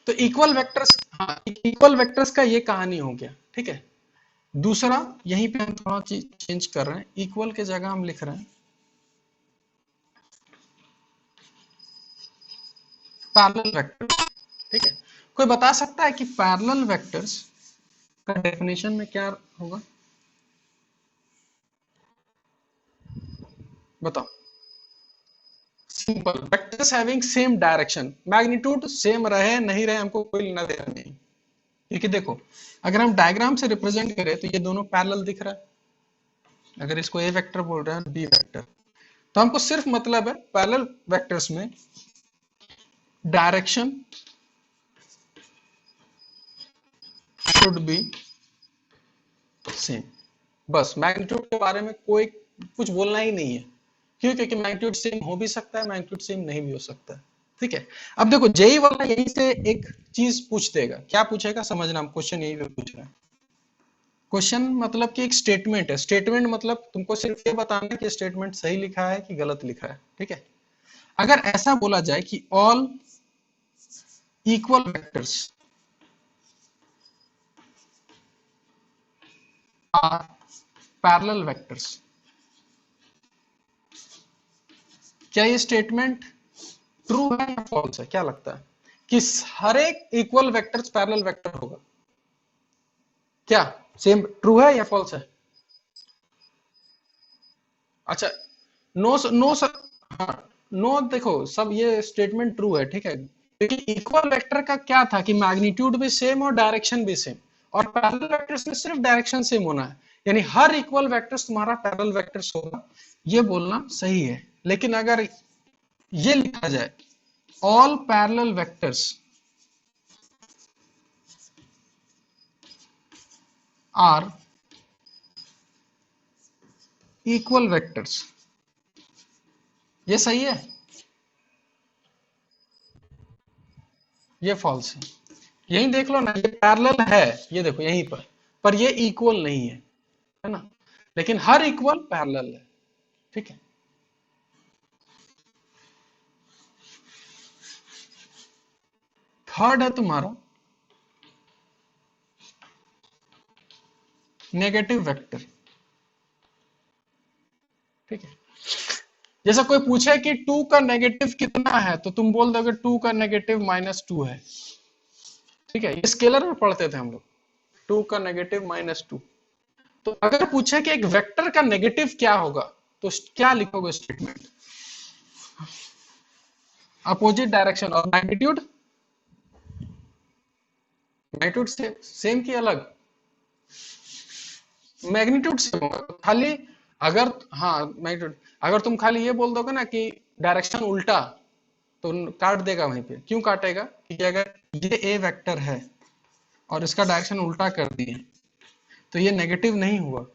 तो इक्वल वेक्टर्स, हाँ इक्वल वेक्टर्स का ये कहानी हो गया। ठीक है, दूसरा यहीं पे हम थोड़ा चीज चेंज कर रहे हैं, इक्वल के जगह हम लिख रहे हैं पैरेलल वेक्टर। ठीक है, कोई बता सकता है कि पैरेलल वेक्टर्स का डेफिनेशन में क्या होगा? बताओ। Simple, vectors having same direction, magnitude same रहे नहीं रहे हमको कोई लेना देना नहीं। क्योंकि देखो, अगर हम डायग्राम से रिप्रेजेंट करें तो ये दोनों पैरेलल दिख रहा है, अगर इसको ए वेक्टर बोल रहे हैं बी वेक्टर, तो हमको सिर्फ मतलब है पैरेलल वेक्टर्स में डायरेक्शन शुड बी सेम। बस मैग्नीट्यूड के बारे में कोई कुछ बोलना ही नहीं है। क्यों? क्योंकि मैग्नीट्यूड सेम हो भी सकता है, मैग्नीट्यूड सेम नहीं भी हो सकता है। ठीक है, अब देखो जेई वाला यहीं से एक चीज पूछ देगा, क्या पूछेगा समझना, हम क्वेश्चन यही पे पूछ रहे हैं। क्वेश्चन मतलब कि एक स्टेटमेंट है, स्टेटमेंट मतलब तुमको सिर्फ ये बताना है कि स्टेटमेंट सही लिखा है कि गलत लिखा है। ठीक है, अगर ऐसा बोला जाए कि all equal vectors are parallel vectors, क्या ये स्टेटमेंट ट्रू है या फॉल्स है? क्या लगता है कि हर एक इक्वल वेक्टर्स पैरेलल वेक्टर होगा? क्या सेम ट्रू है या फॉल्स है? अच्छा, नो नो सर, हाँ नो, देखो सब ये स्टेटमेंट ट्रू है। ठीक है, क्योंकि इक्वल वेक्टर का क्या था कि मैग्नीट्यूड भी सेम और डायरेक्शन भी सेम, और पैरेलल वेक्टर्स में सिर्फ डायरेक्शन सेम होना है, यानी हर इक्वल वेक्टर्स तुम्हारा पैरेलल वेक्टर्स होगा, ये बोलना सही है। लेकिन अगर ये लिखा जाए all parallel vectors are equal vectors, ये सही है, ये फॉल्स है। यही देख लो ना, ये पैरेलल है, ये देखो यहीं पर ये इक्वल नहीं है ना, लेकिन हर इक्वल पैरेलल है। ठीक है, थर्ड है तुम्हारा नेगेटिव वेक्टर। ठीक है, जैसा कोई पूछे कि टू का नेगेटिव कितना है, तो तुम बोल दोगे टू का नेगेटिव -2 है। ठीक है, ये स्केलर में पढ़ते थे हम लोग, टू का नेगेटिव -2। तो अगर पूछे कि एक वेक्टर का नेगेटिव क्या होगा, तो क्या लिखोगे स्टेटमेंट? अपोजिट डायरेक्शन, और मैग्नीट्यूड, मैग्नीट्यूड से सेम की अलग? मैग्नीट्यूड सेम होगा तो खाली, अगर हाँ मैग्नीट्यूड, अगर तुम खाली ये बोल दोगे ना कि डायरेक्शन उल्टा, तो काट देगा वहीं पे। क्यों काटेगा? क्योंकि अगर ये ए वेक्टर है और इसका डायरेक्शन उल्टा कर दिए तो ये नेगेटिव नहीं हुआ,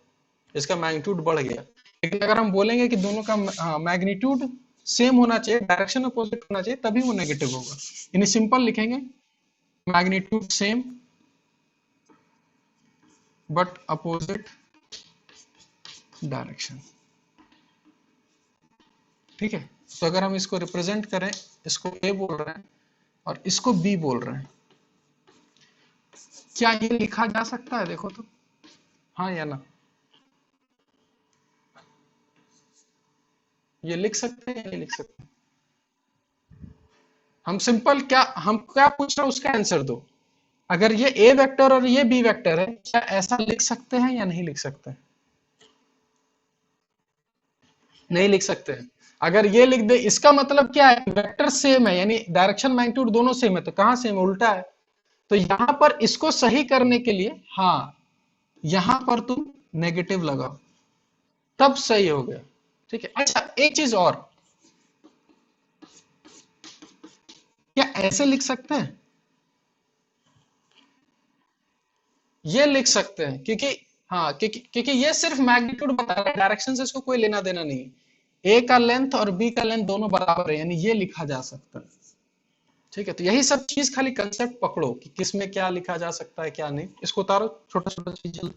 इसका मैग्नीट्यूड बढ़ गया। लेकिन अगर हम बोलेंगे कि दोनों का मैग्नीट्यूड सेम होना चाहिए, डायरेक्शन अपोजिट होना चाहिए, तभी वो नेगेटिव होगा। यानी सिंपल लिखेंगे magnitude same but opposite direction. ठीक है, तो अगर हम इसको रिप्रेजेंट करें, इसको ए बोल रहे हैं और इसको बी बोल रहे हैं, क्या ये लिखा जा सकता है? देखो तो, हाँ या ना, ये लिख सकते हैं या नहीं लिख सकते? हम सिंपल, क्या हम क्या पूछ रहे हैं उसका आंसर दो। अगर ये ए वेक्टर और ये बी वेक्टर है, क्या ऐसा लिख सकते हैं या नहीं लिख सकते? नहीं लिख सकते हैं। अगर ये लिख दे, इसका मतलब क्या है? वेक्टर सेम है, यानी डायरेक्शन मैग्नीट्यूड दोनों सेम है, तो कहां सेम है? उल्टा है। तो यहां पर इसको सही करने के लिए, हाँ यहां पर तुम नेगेटिव लगाओ, तब सही हो गया। ठीक है, अच्छा एक चीज और, क्या ऐसे लिख सकते हैं? ये लिख सकते हैं, क्योंकि हाँ क्योंकि ये सिर्फ मैग्नीट्यूड बता रहा है, डायरेक्शन से इसको कोई लेना देना नहीं है। ए का लेंथ और बी का लेंथ दोनों बराबर है, यानी ये लिखा जा सकता है। ठीक है, तो यही सब चीज खाली कंसेप्ट पकड़ो कि किस में क्या लिखा जा सकता है क्या नहीं, इसको उतारो छोटा छोटा चीज।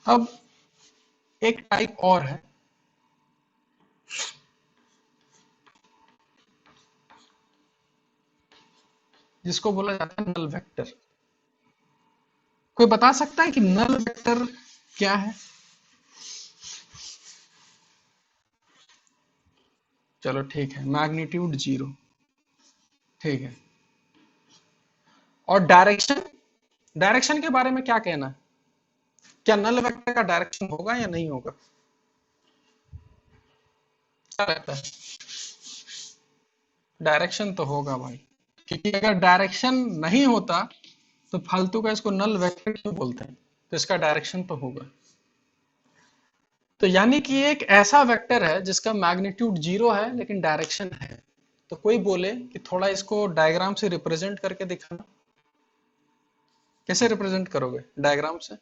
अब एक टाइप और है जिसको बोला जाता है नल वेक्टर। कोई बता सकता है कि नल वेक्टर क्या है? चलो ठीक है, मैग्नीट्यूड जीरो। ठीक है, और डायरेक्शन, डायरेक्शन के बारे में क्या कहना है? क्या नल वेक्टर का डायरेक्शन होगा या नहीं होगा? क्या लगता है? डायरेक्शन तो होगा भाई, क्योंकि अगर डायरेक्शन नहीं होता तो फालतू का इसको नल वेक्टर क्यों बोलते हैं? तो इसका डायरेक्शन तो होगा। तो यानी कि एक ऐसा वेक्टर है जिसका मैग्नीट्यूड जीरो है लेकिन डायरेक्शन है। तो कोई बोले कि थोड़ा इसको डायग्राम से रिप्रेजेंट करके दिखाना। कैसे रिप्रेजेंट करोगे डायग्राम से?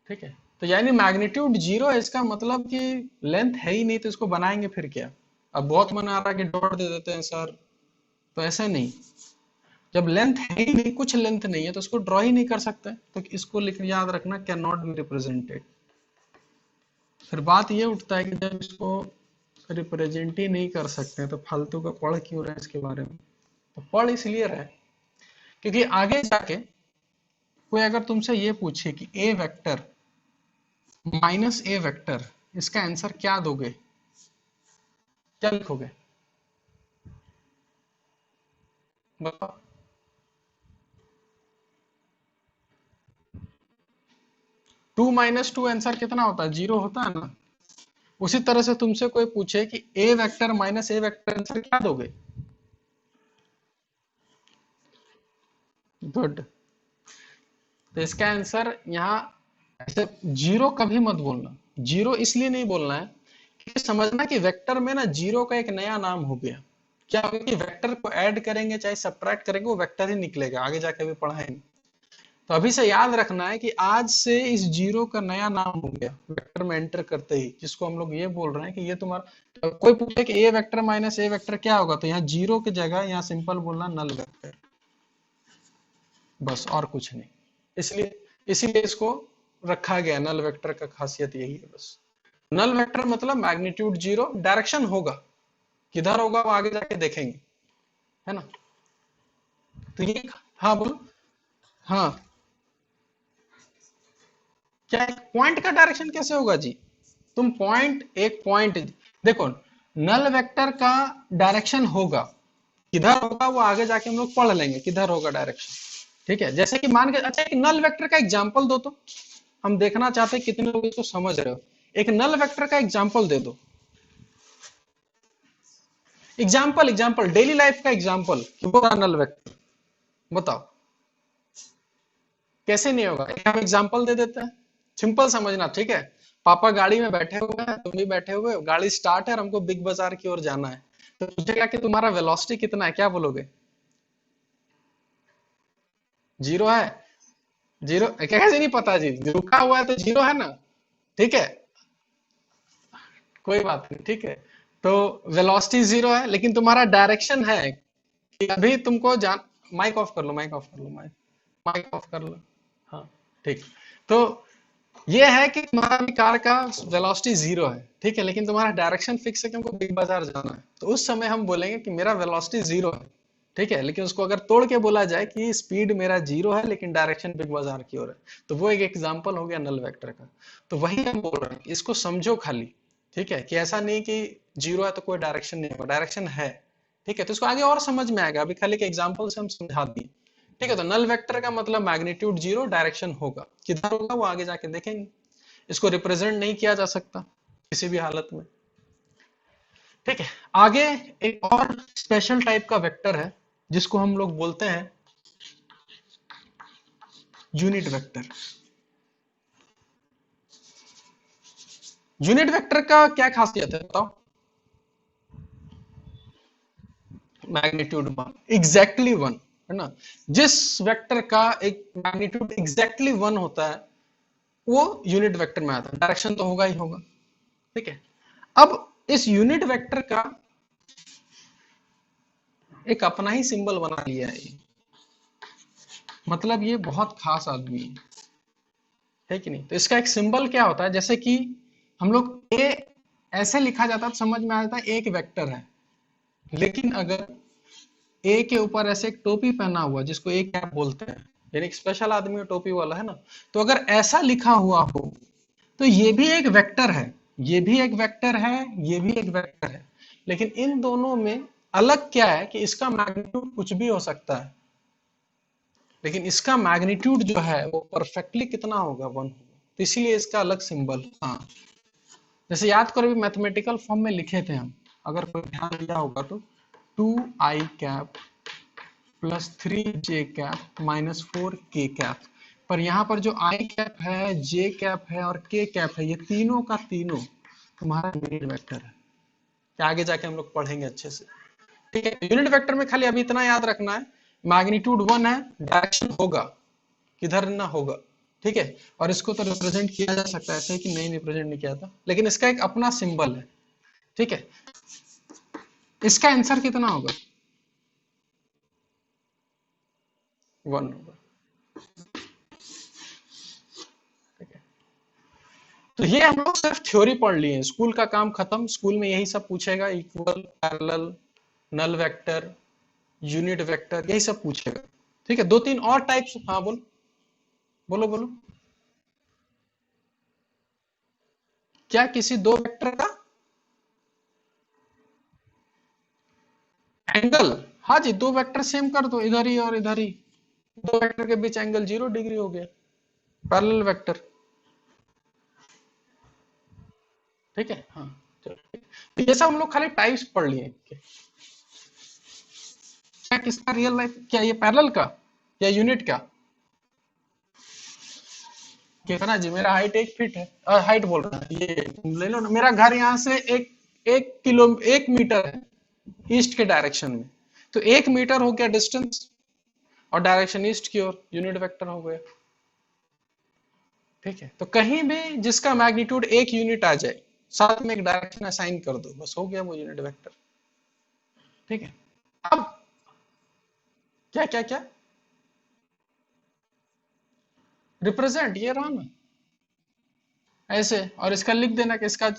ठीक है, तो यानी मैग्नीट्यूड जीरो है, इसका मतलब कि लेंथ है ही नहीं, तो इसको बनाएंगे फिर क्या? अब बहुत मन आ रहा है कि डॉट दे देते हैं सर, तो ऐसा नहीं। जब लेंथ है ही नहीं, कुछ लेंथ नहीं है, तो उसको ड्रॉ ही नहीं कर सकते, तो इसको लिख याद रखना, कैन नॉट बी रिप्रेजेंटेड। फिर बात ये उठता है कि जब इसको रिप्रेजेंट ही नहीं कर सकते तो फालतू का पढ़ क्यों रहे इसके बारे में? तो पढ़ इसलिए रहे क्योंकि आगे जाके कोई अगर तुमसे ये पूछे कि ए वेक्टर माइनस ए वेक्टर, इसका आंसर क्या दोगे? क्या लिखोगे? बताओ। 2 - 2 आंसर कितना होता है? जीरो होता है ना। उसी तरह से तुमसे कोई पूछे कि ए वेक्टर माइनस ए वेक्टर, आंसर क्या दोगे? गुड। तो इसका आंसर यहाँ ऐसे जीरो कभी मत बोलना। जीरो इसलिए नहीं बोलना है कि समझना कि वेक्टर में ना जीरो का एक नया नाम हो गया। क्या होगा कि वेक्टर को ऐड करेंगे चाहे सब्ट्रैक्ट करेंगे वो वेक्टर ही निकलेगा, आगे जाके भी पढ़ाएंगे। तो अभी से याद रखना है कि आज से इस जीरो का नया नाम हो गया वेक्टर में एंटर करते ही, जिसको हम लोग ये बोल रहे हैं कि ये तुम्हारा। तो कोई पूछे कि ए वेक्टर माइनस ए वेक्टर क्या होगा, तो यहाँ जीरो की जगह यहाँ सिंपल बोलना नल वेक्टर, बस और कुछ नहीं। इसलिए इसीलिए इसको रखा गया नल वेक्टर का, खासियत यही है बस। नल वेक्टर मतलब मैग्नीट्यूड जीरो, डायरेक्शन होगा, किधर होगा वो आगे जाके देखेंगे, है ना। तो ये, हाँ बोलो। हाँ, क्या पॉइंट का डायरेक्शन कैसे होगा जी? तुम पॉइंट, एक पॉइंट देखो, नल वेक्टर का डायरेक्शन होगा, किधर होगा वो आगे जाके हम लोग पढ़ लेंगे किधर होगा डायरेक्शन। ठीक है, जैसे कि मान के, अच्छा एक नल वेक्टर का एग्जांपल दो तो, हम देखना चाहते हैं कितने लोग इसको समझ रहे हो। एक नल वेक्टर का एग्जांपल दे दो। एग्जांपल, एग्जांपल डेली लाइफ का एग्जांपल कि वो नल वेक्टर बताओ। कैसे नहीं होगा, एक हम एग्जांपल दे देते हैं, सिंपल समझना, ठीक है। पापा गाड़ी में बैठे हुए हैं, तुम भी बैठे हुए हो, गाड़ी स्टार्ट है और हमको बिग बाजार की ओर जाना है। तो पूछेगा कि तुम्हारा वेलोसिटी कितना है, क्या बोलोगे? जीरो है। जीरो कैसे नहीं पता जी, रुका हुआ है तो जीरो है ना। ठीक है, कोई बात नहीं, ठीक है। तो वेलोसिटी जीरो है लेकिन तुम्हारा डायरेक्शन है कि अभी तुमको जान, माइक ऑफ कर लो, माइक ऑफ कर लो, माइक माइक ऑफ कर लो। हाँ, ठीक। तो ये है कि तुम्हारा भी कार का वेलोसिटी जीरो है, ठीक है, लेकिन तुम्हारा डायरेक्शन फिक्स है कि हमको बिग बाजार जाना है, तो उस समय हम बोलेंगे कि मेरा वेलोसिटी जीरो है। ठीक है, लेकिन उसको अगर तोड़ के बोला जाए कि स्पीड मेरा जीरो है लेकिन डायरेक्शन बिग बाजार की ओर है, तो वो एक एग्जांपल हो गया नल वेक्टर का। तो वही हम बोल रहे हैं, इसको समझो खाली। ठीक है, कि ऐसा नहीं कि जीरो है तो कोई डायरेक्शन नहीं होगा, डायरेक्शन है। ठीक है, तो इसको आगे और समझ में आएगा, अभी खाली एक एग्जाम्पल से हम समझा दिए। ठीक है, तो नल वेक्टर का मतलब मैग्नीट्यूड जीरो, डायरेक्शन होगा, किधर होगा वो आगे जाके देखेंगे। इसको रिप्रेजेंट नहीं किया जा सकता किसी भी हालत में। ठीक है, आगे एक और स्पेशल टाइप का वेक्टर है जिसको हम लोग बोलते हैं यूनिट वेक्टर। यूनिट वेक्टर का क्या खासियत है बताओ? मैग्नीट्यूड वन, एग्जैक्टली वन, है ना? जिस वेक्टर का एक मैग्नीट्यूड एग्जैक्टली वन होता है वो यूनिट वेक्टर में आता है, डायरेक्शन तो होगा ही होगा। ठीक है, अब इस यूनिट वेक्टर का एक अपना ही सिंबल बना लिया है ये, मतलब ये बहुत खास आदमी है कि नहीं? तो इसका एक सिंबल क्या होता है, जैसे कि हम लोग ए ऐसे लिखा जाता है तो समझ में आ जाता है एक वेक्टर है, लेकिन अगर ए के ऊपर ऐसे एक टोपी पहना हुआ जिसको ए कैप बोलते हैं, यानी एक स्पेशल आदमी है टोपी वाला, है ना? तो अगर ऐसा लिखा हुआ हो तो ये भी एक वेक्टर है, ये भी एक वेक्टर है, ये भी एक वेक्टर है, लेकिन इन दोनों में अलग क्या है कि इसका मैग्नीट्यूड कुछ भी हो सकता है, लेकिन इसका मैग्नीट्यूड जो है वो परफेक्टली कितना होगा, वन होगा, तो इसीलिए इसका अलग सिंबल। हाँ, जैसे याद करो भी मैथमेटिकल फॉर्म में लिखे थे हम, अगर कोई ध्यान दिया होगा तो 2i cap plus 3j cap minus 4k cap, पर यहाँ पर जो आई कैप है, जे कैप है और के कैप है, ये तीनों का तीनों तुम्हारा यूनिट वेक्टर है, कि आगे जाके हम लोग पढ़ेंगे अच्छे से। ठीक है, यूनिट वेक्टर में खाली अभी इतना याद रखना है, मैग्नीट्यूड वन है, डायरेक्शन होगा, किधर ना होगा। ठीक है, और इसको तो रिप्रेजेंट किया जा सकता है ऐसे कि नहीं रिप्रेजेंट नहीं किया था, लेकिन इसका एक अपना सिंबल है। ठीक है, इसका आंसर कितना होगा, वन होगा। ठीक है, तो ये हम लोग सिर्फ थ्योरी पढ़ लिए, स्कूल का काम खत्म, स्कूल में यही सब पूछेगा, equal, parallel, null vector, unit vector, यही सब पूछेगा। ठीक है, दो तीन और टाइप्स, हाँ बोलो बोलो बोलो। क्या किसी दो वेक्टर का एंगल? हाँ जी, दो वेक्टर सेम कर दो, इधर ही और इधर ही, दो वेक्टर के बीच एंगल 0 डिग्री हो गया, पैरेलल वेक्टर। ठीक है, हाँ चलो, तो ये सब हम लोग खाली टाइप्स पढ़ लिए। क्या किसका रियल लाइफ, क्या ये पैरेलल का या यूनिट का? कितना जी, मेरा हाइट 1 फीट है, हाइट बोल रहा है, ये ले लो ना, मेरा घर यहाँ से 1 मीटर है ईस्ट के डायरेक्शन में, तो 1 मीटर हो गया डिस्टेंस, और डायरेक्शन ईस्ट की ओर, यूनिट वेक्टर हो गया। ठीक है, तो कहीं भी जिसका मैग्नीट्यूड 1 यूनिट आ जाए, साथ में एक डायरेक्शन असाइन कर दो, बस हो गया वो यूनिट वेक्टर। ठीक है, अब क्या क्या क्या रिप्रेजेंट, ये रहा ना ऐसे, और इसका लिख देना कि इसका,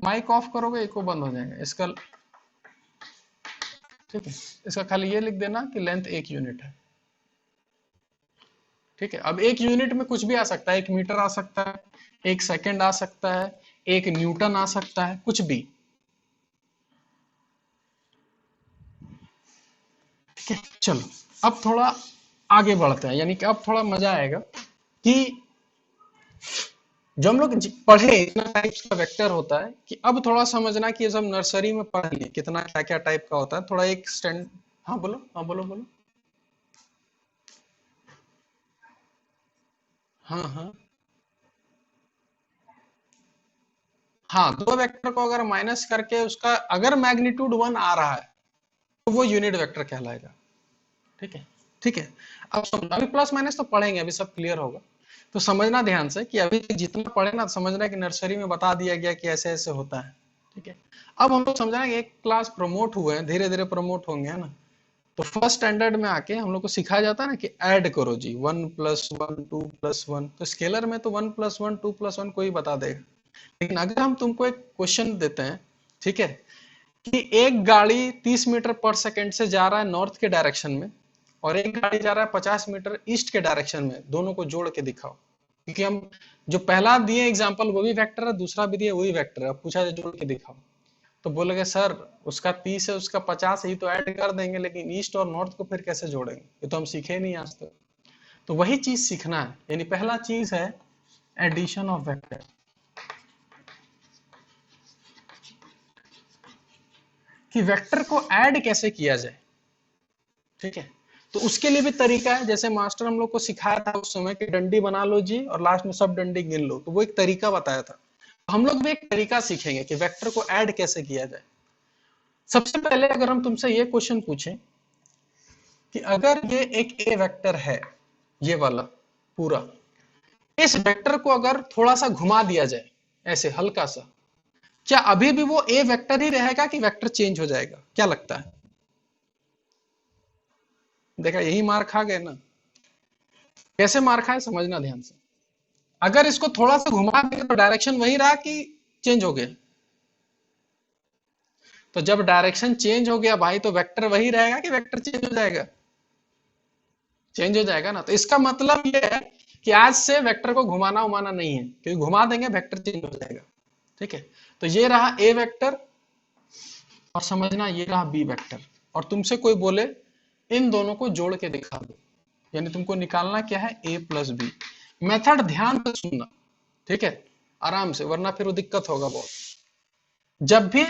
माइक ऑफ करोगे इको बंद हो जाएगा इसका। ठीक है, इसका खाली ये लिख देना कि लेंथ 1 यूनिट है। ठीक है, अब 1 यूनिट में कुछ भी आ सकता है, 1 मीटर आ सकता है, 1 सेकेंड आ सकता है, 1 न्यूटन आ सकता है, कुछ भी। ठीक है, चलो अब थोड़ा आगे बढ़ते हैं, यानी कि अब थोड़ा मजा आएगा कि जो हम लोग पढ़े इतना टाइप्स का वेक्टर होता है, कि अब थोड़ा समझना कि ये सब नर्सरी में पढ़ लिए कितना क्या क्या टाइप का होता है, थोड़ा एक स्टैंड। हाँ बोलो, हाँ बोलो बोलो। हाँ हाँ हाँ, दो वेक्टर को अगर माइनस करके उसका अगर मैग्नीट्यूड वन आ रहा है तो वो यूनिट वेक्टर कहलाएगा। ठीक है, ठीक है, अब अभी प्लस माइनस तो पढ़ेंगे, अभी सब क्लियर होगा, तो समझना ध्यान से कि अभी जितना पढ़े ना, समझना कि नर्सरी में बता दिया गया कि ऐसे ऐसे होता है। ठीक है, अब हम लोग समझना कि एक क्लास प्रमोट हुए हैं, धीरे धीरे प्रमोट होंगे, है ना? तो फर्स्ट स्टैंडर्ड में आके हम लोग को सिखाया जाता है ना कि ऐड करो जी, 1+1 2+1, तो स्केलर में तो 1+1 2+1 कोई बता देगा, लेकिन अगर हम तुमको एक क्वेश्चन देते हैं, ठीक है, कि एक गाड़ी 30 मीटर पर सेकेंड से जा रहा है नॉर्थ के डायरेक्शन में, और एक गाड़ी जा रहा है 50 मीटर ईस्ट के डायरेक्शन में, दोनों को जोड़ के दिखाओ, क्योंकि हम जो पहला दिए एग्जाम्पल वो भी वेक्टर है, दूसरा भी दिए वही वेक्टर है, पूछा जाए जोड़ के दिखाओ, तो बोलेगे सर उसका 30 है उसका 50 है, ही तो ऐड कर देंगे, लेकिन ईस्ट और नॉर्थ को फिर कैसे जोड़ेंगे, ये तो हम सीखे नहीं आज तक। तो वही चीज सीखना है, यानी पहला चीज है एडिशन ऑफ वेक्टर, कि वेक्टर को ऐड कैसे किया जाए। ठीक है, तो उसके लिए भी तरीका है, जैसे मास्टर हम लोग को सिखाया था उस समय कि डंडी बना लो जी और लास्ट में सब डंडी गिन लो, तो वो एक तरीका बताया था। हम लोग भी एक तरीका सीखेंगे कि वेक्टर को ऐड कैसे किया जाए। सबसे पहले अगर हम तुमसे ये क्वेश्चन पूछें कि अगर ये एक ए वेक्टर है, ये वाला पूरा, इस वेक्टर को अगर थोड़ा सा घुमा दिया जाए ऐसे हल्का सा, क्या अभी भी वो ए वेक्टर ही रहेगा कि वेक्टर चेंज हो जाएगा? क्या लगता है? देखा, यही मार खा गए ना। कैसे मार खाए समझना ध्यान से। अगर इसको थोड़ा सा घुमा देंगे तो डायरेक्शन वही रहा कि चेंज हो गया? तो जब डायरेक्शन चेंज हो गया भाई, तो वेक्टर वही रहेगा कि वेक्टर चेंज हो जाएगा? चेंज हो जाएगा ना। तो इसका मतलब ये है कि आज से वेक्टर को घुमाना उमाना नहीं है, क्योंकि घुमा देंगे वेक्टर चेंज हो जाएगा। ठीक है, तो ये रहा ए वेक्टर, और समझना ये रहा बी वेक्टर। और तुमसे कोई बोले इन दोनों को जोड़ के दिखा दो, यानी तुमको निकालना क्या है, ए प्लस बी। मेथड ध्यान से सुनना, ठीक है, आराम से, वरना फिर वो दिक्कत होगा बहुत। जब भी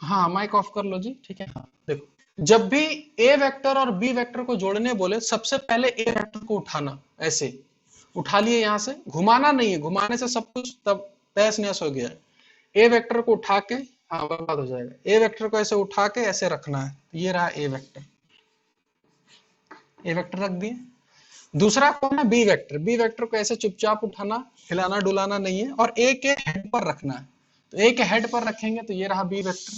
हाँ माइक ऑफ कर लो जी, ठीक है। हाँ देखो, जब भी ए वेक्टर और बी वेक्टर को जोड़ने बोले, सबसे पहले ए वेक्टर को उठाना, ऐसे उठा लिए यहां से, घुमाना नहीं है, घुमाने से सब कुछ तब तहस नहस हो गया है। ए वेक्टर को उठा के, हाँ बर्बाद हो जाएगा। ए वेक्टर को ऐसे उठा के ऐसे रखना है, ये रहा ए वेक्टर, ए वेक्टर रख दिए। दूसरा कौन है, बी वेक्टर। बी वेक्टर को ऐसे चुपचाप उठाना, हिलाना डुलाना नहीं है, और ए के हेड पर रखना है। तो ए के हेड पर रखेंगे तो ये रहा बी वेक्टर,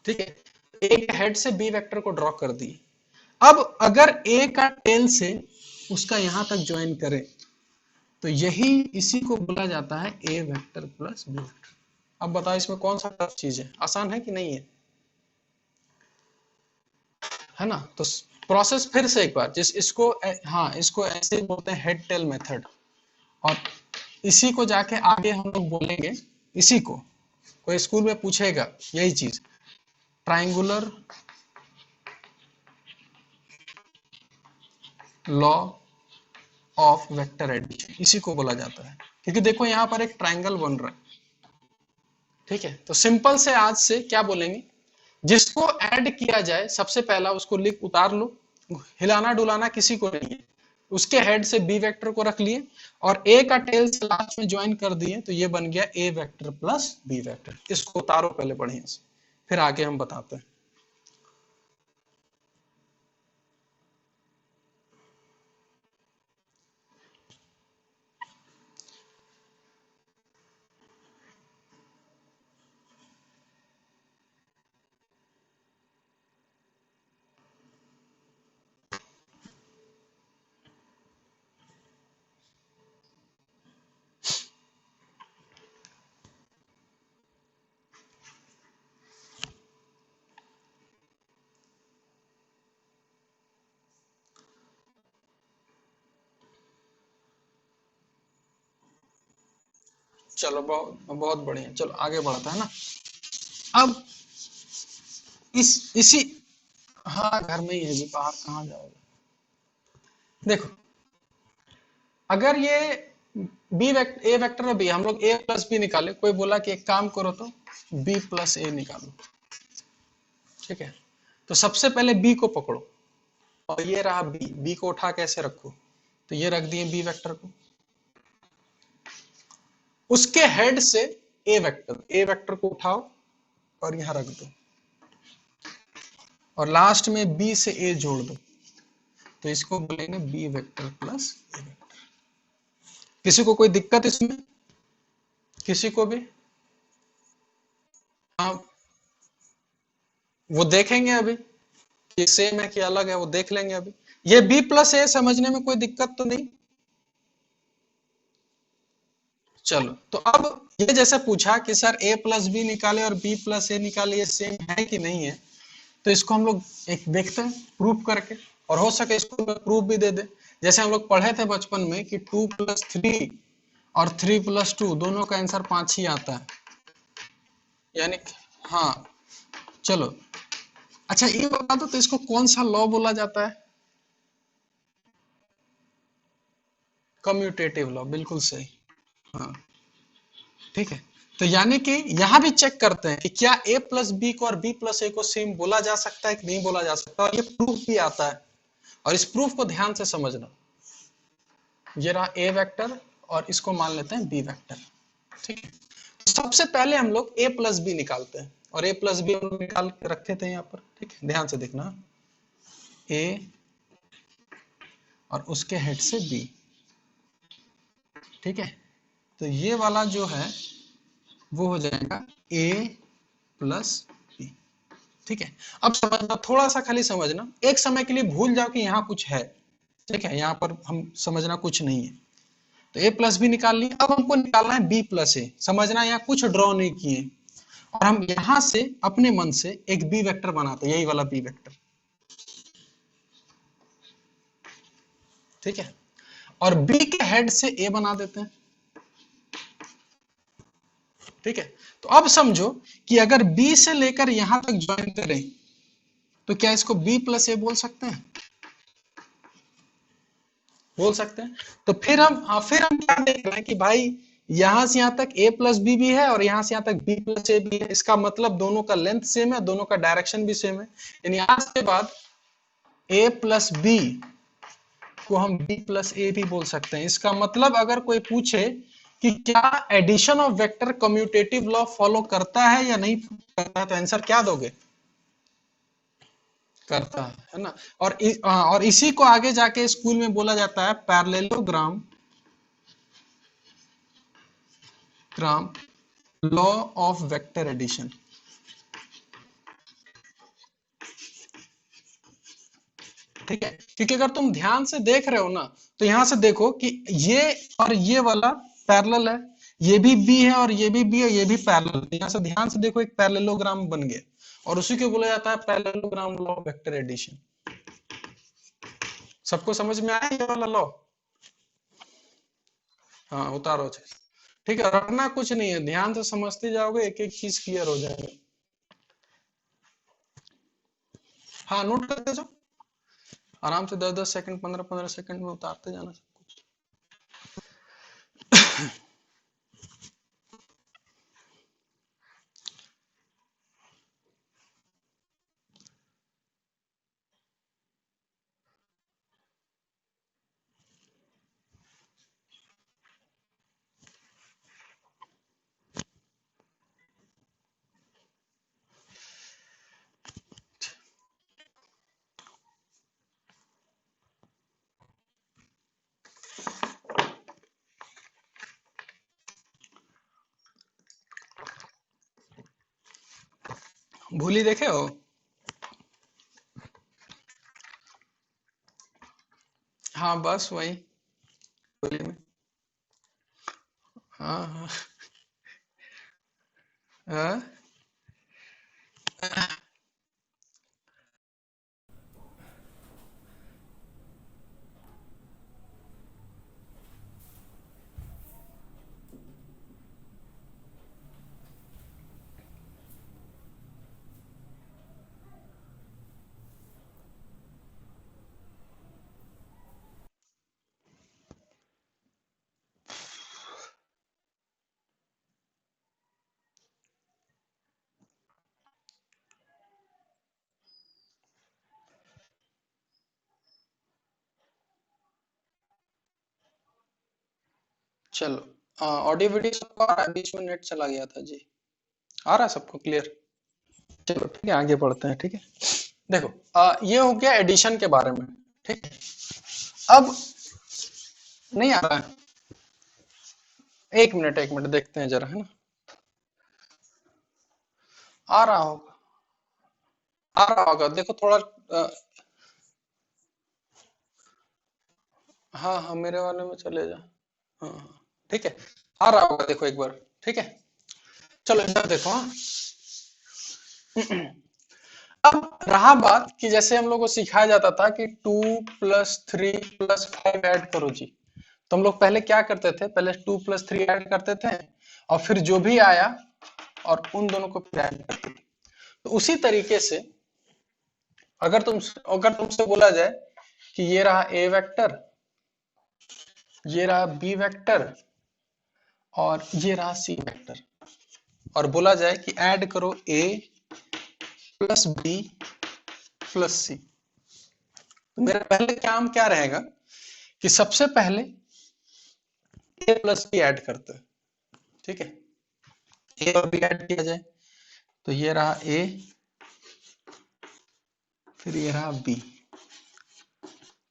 ठीक है। ए के हेड से बी वेक्टर को ड्रॉ कर दिए। अब अगर ए का टेल से उसका यहां तक ज्वाइन करें, तो यही इसी को बोला जाता है ए वेक्टर प्लस बी वेक्टर। अब बताओ इसमें कौन सा टफ चीज है, आसान है कि नहीं है? है ना। तो प्रोसेस फिर से एक बार, जिस इसको हाँ इसको ऐसे बोलते हैं हेड टेल मेथड, और इसी को जाके आगे हम लोग बोलेंगे, इसी को कोई स्कूल में पूछेगा यही चीज, triangular law of vector addition, इसी को बोला जाता है। क्योंकि देखो यहां पर एक ट्राइंगल बन रहा है, ठीक है। तो सिंपल से आज से क्या बोलेंगे, जिसको ऐड किया जाए सबसे पहला उसको लिख उतार लो, हिलाना डुलाना किसी को नहीं है। उसके हेड से बी वेक्टर को रख लिए, और ए का टेल से लास्ट में ज्वाइन कर दिए, तो ये बन गया ए वेक्टर प्लस बी वेक्टर। इसको उतारो पहले बढ़िया से, फिर आगे हम बताते हैं। चलो बहुत बहुत बढ़िया, चलो आगे बढ़ता है ना। अब इसी, हाँ घर में ही है जी, बाहर कहाँ जाओगे। देखो, अगर ये बी वेक्टर, ए वेक्टर और बी, हम लोग ए प्लस बी निकाले, कोई बोला कि एक काम करो तो बी प्लस ए निकालो, ठीक है। तो सबसे पहले बी को पकड़ो, और ये रहा बी, बी को उठा कैसे रखो, तो ये रख दिए बी वेक्टर को, उसके हेड से ए वेक्टर, ए वेक्टर को उठाओ और यहां रख दो, और लास्ट में बी से ए जोड़ दो, तो इसको बोलेंगे बी वेक्टर प्लस ए वेक्टर। किसी को कोई दिक्कत इसमें, किसी को भी? हाँ, वो देखेंगे अभी कि सेम है कि अलग है, वो देख लेंगे अभी। ये बी प्लस ए समझने में कोई दिक्कत तो नहीं? चलो, तो अब ये जैसे पूछा कि सर ए प्लस बी निकाले और बी प्लस ए निकाले, ये सेम है कि नहीं है, तो इसको हम लोग एक देखते हैं प्रूफ करके, और हो सके इसको प्रूफ भी दे दे। जैसे हम लोग पढ़े थे बचपन में कि 2+3 और 3+2 दोनों का आंसर 5 ही आता है, यानी हाँ। चलो, अच्छा ये बता दो, तो इसको कौन सा लॉ बोला जाता है? कम्यूटेटिव लॉ, बिल्कुल सही। हाँ ठीक है, तो यानी कि यहां भी चेक करते हैं कि क्या a प्लस बी को और b प्लस ए को सेम बोला जा सकता है कि नहीं बोला जा सकता, और ये प्रूफ भी आता है। और इस प्रूफ को ध्यान से समझना। ये रहा a वेक्टर और इसको मान लेते हैं b वेक्टर। ठीक है, तो सबसे पहले हम लोग a प्लस बी निकालते हैं, और a प्लस बी हम लोग निकाल के रखे थे यहाँ पर। ठीक है, ध्यान से देखना, a और उसके हेड से b। ठीक है, तो ये वाला जो है वो हो जाएगा a प्लस बी। ठीक है, अब समझना, थोड़ा सा खाली समझना, एक समय के लिए भूल जाओ कि यहाँ कुछ है। ठीक है, यहाँ पर हम समझना कुछ नहीं है। तो a प्लस बी निकाल लिया, अब हमको निकालना है b प्लस ए। समझना, यहाँ कुछ ड्रॉ नहीं किए, और हम यहां से अपने मन से एक b वेक्टर बनाते हैं, यही वाला b वेक्टर। ठीक है, और b के हेड से a बना देते हैं। ठीक है, तो अब समझो कि अगर b से लेकर यहां तक ज्वाइन करें तो क्या इसको b प्लस ए बोल सकते हैं? बोल सकते हैं। तो फिर हम क्या देख रहे हैं कि भाई यहां से यहां तक a प्लस बी भी है और यहां से यहां तक b प्लस ए भी है। इसका मतलब दोनों का लेंथ सेम है, दोनों का डायरेक्शन भी सेम है। यानी आज के बाद a प्लस बी को हम b प्लस ए भी बोल सकते हैं। इसका मतलब अगर कोई पूछे कि क्या addition of vector commutative law follow करता है या नहीं करता है, तो आंसर क्या दोगे? करता है ना। और इसी को आगे जाके स्कूल में बोला जाता है parallelogram gram law of vector addition. ठीक है, क्योंकि अगर तुम ध्यान से देख रहे हो ना, तो यहां से देखो कि ये और ये वाला पैरेलल है, ये भी बी है और ये भी बी है, ये भी पैरेलल है। यहां से ध्यान से देखो, एक पैरेललोग्राम बन गया, और उसी को बोला जाता है parallelogram law of vector addition. सबको समझ में आया ये वाला लॉ? हाँ, उतारो चीज। ठीक है, रटना कुछ नहीं है, ध्यान से समझते जाओगे, एक एक चीज क्लियर हो जाएगा। हाँ, नोट करते जाओ आराम से, 10-10 सेकंड, 15-15 सेकंड में उतारते जाना। भूली देखे हो? हाँ, बस वही भूली में। हाँ हाँ हाँ। चलो, ऑडियो वीडियो सबको आ रहा है? बीच में नेट चला गया था जी। आ रहा है सबको क्लियर? चलो ठीक है, आगे बढ़ते हैं। ठीक है, देखो, ये हो गया एडिशन के बारे में। ठीक है, अब नहीं आ रहा है? एक मिनट देखते हैं जरा, है ना। आ रहा होगा, आ रहा होगा, देखो थोड़ा। हाँ हाँ, मेरे वाले में चले जा। हाँ हाँ, ठीक है, आ रहा होगा, देखो एक बार। ठीक है, चलो इधर देखो। हाँ, अब रहा बात कि जैसे हम लोग को सिखाया जाता था कि 2+3+5 ऐड करो जी। तो हम लोग पहले क्या करते थे? पहले 2+3 ऐड करते थे, और फिर जो भी आया और उन दोनों को फिर ऐड करते थे। तो उसी तरीके से अगर तुमसे बोला जाए कि ये रहा ए वेक्टर, ये रहा बी वेक्टर, और ये रहा सी वेक्टर। और बोला जाए कि ऐड करो a प्लस बी प्लस सी, तो मेरा पहले काम क्या रहेगा कि सबसे पहले a प्लस बी ऐड करते हैं। ठीक है, a और b ऐड किया जाए, तो ये रहा a, फिर ये रहा b,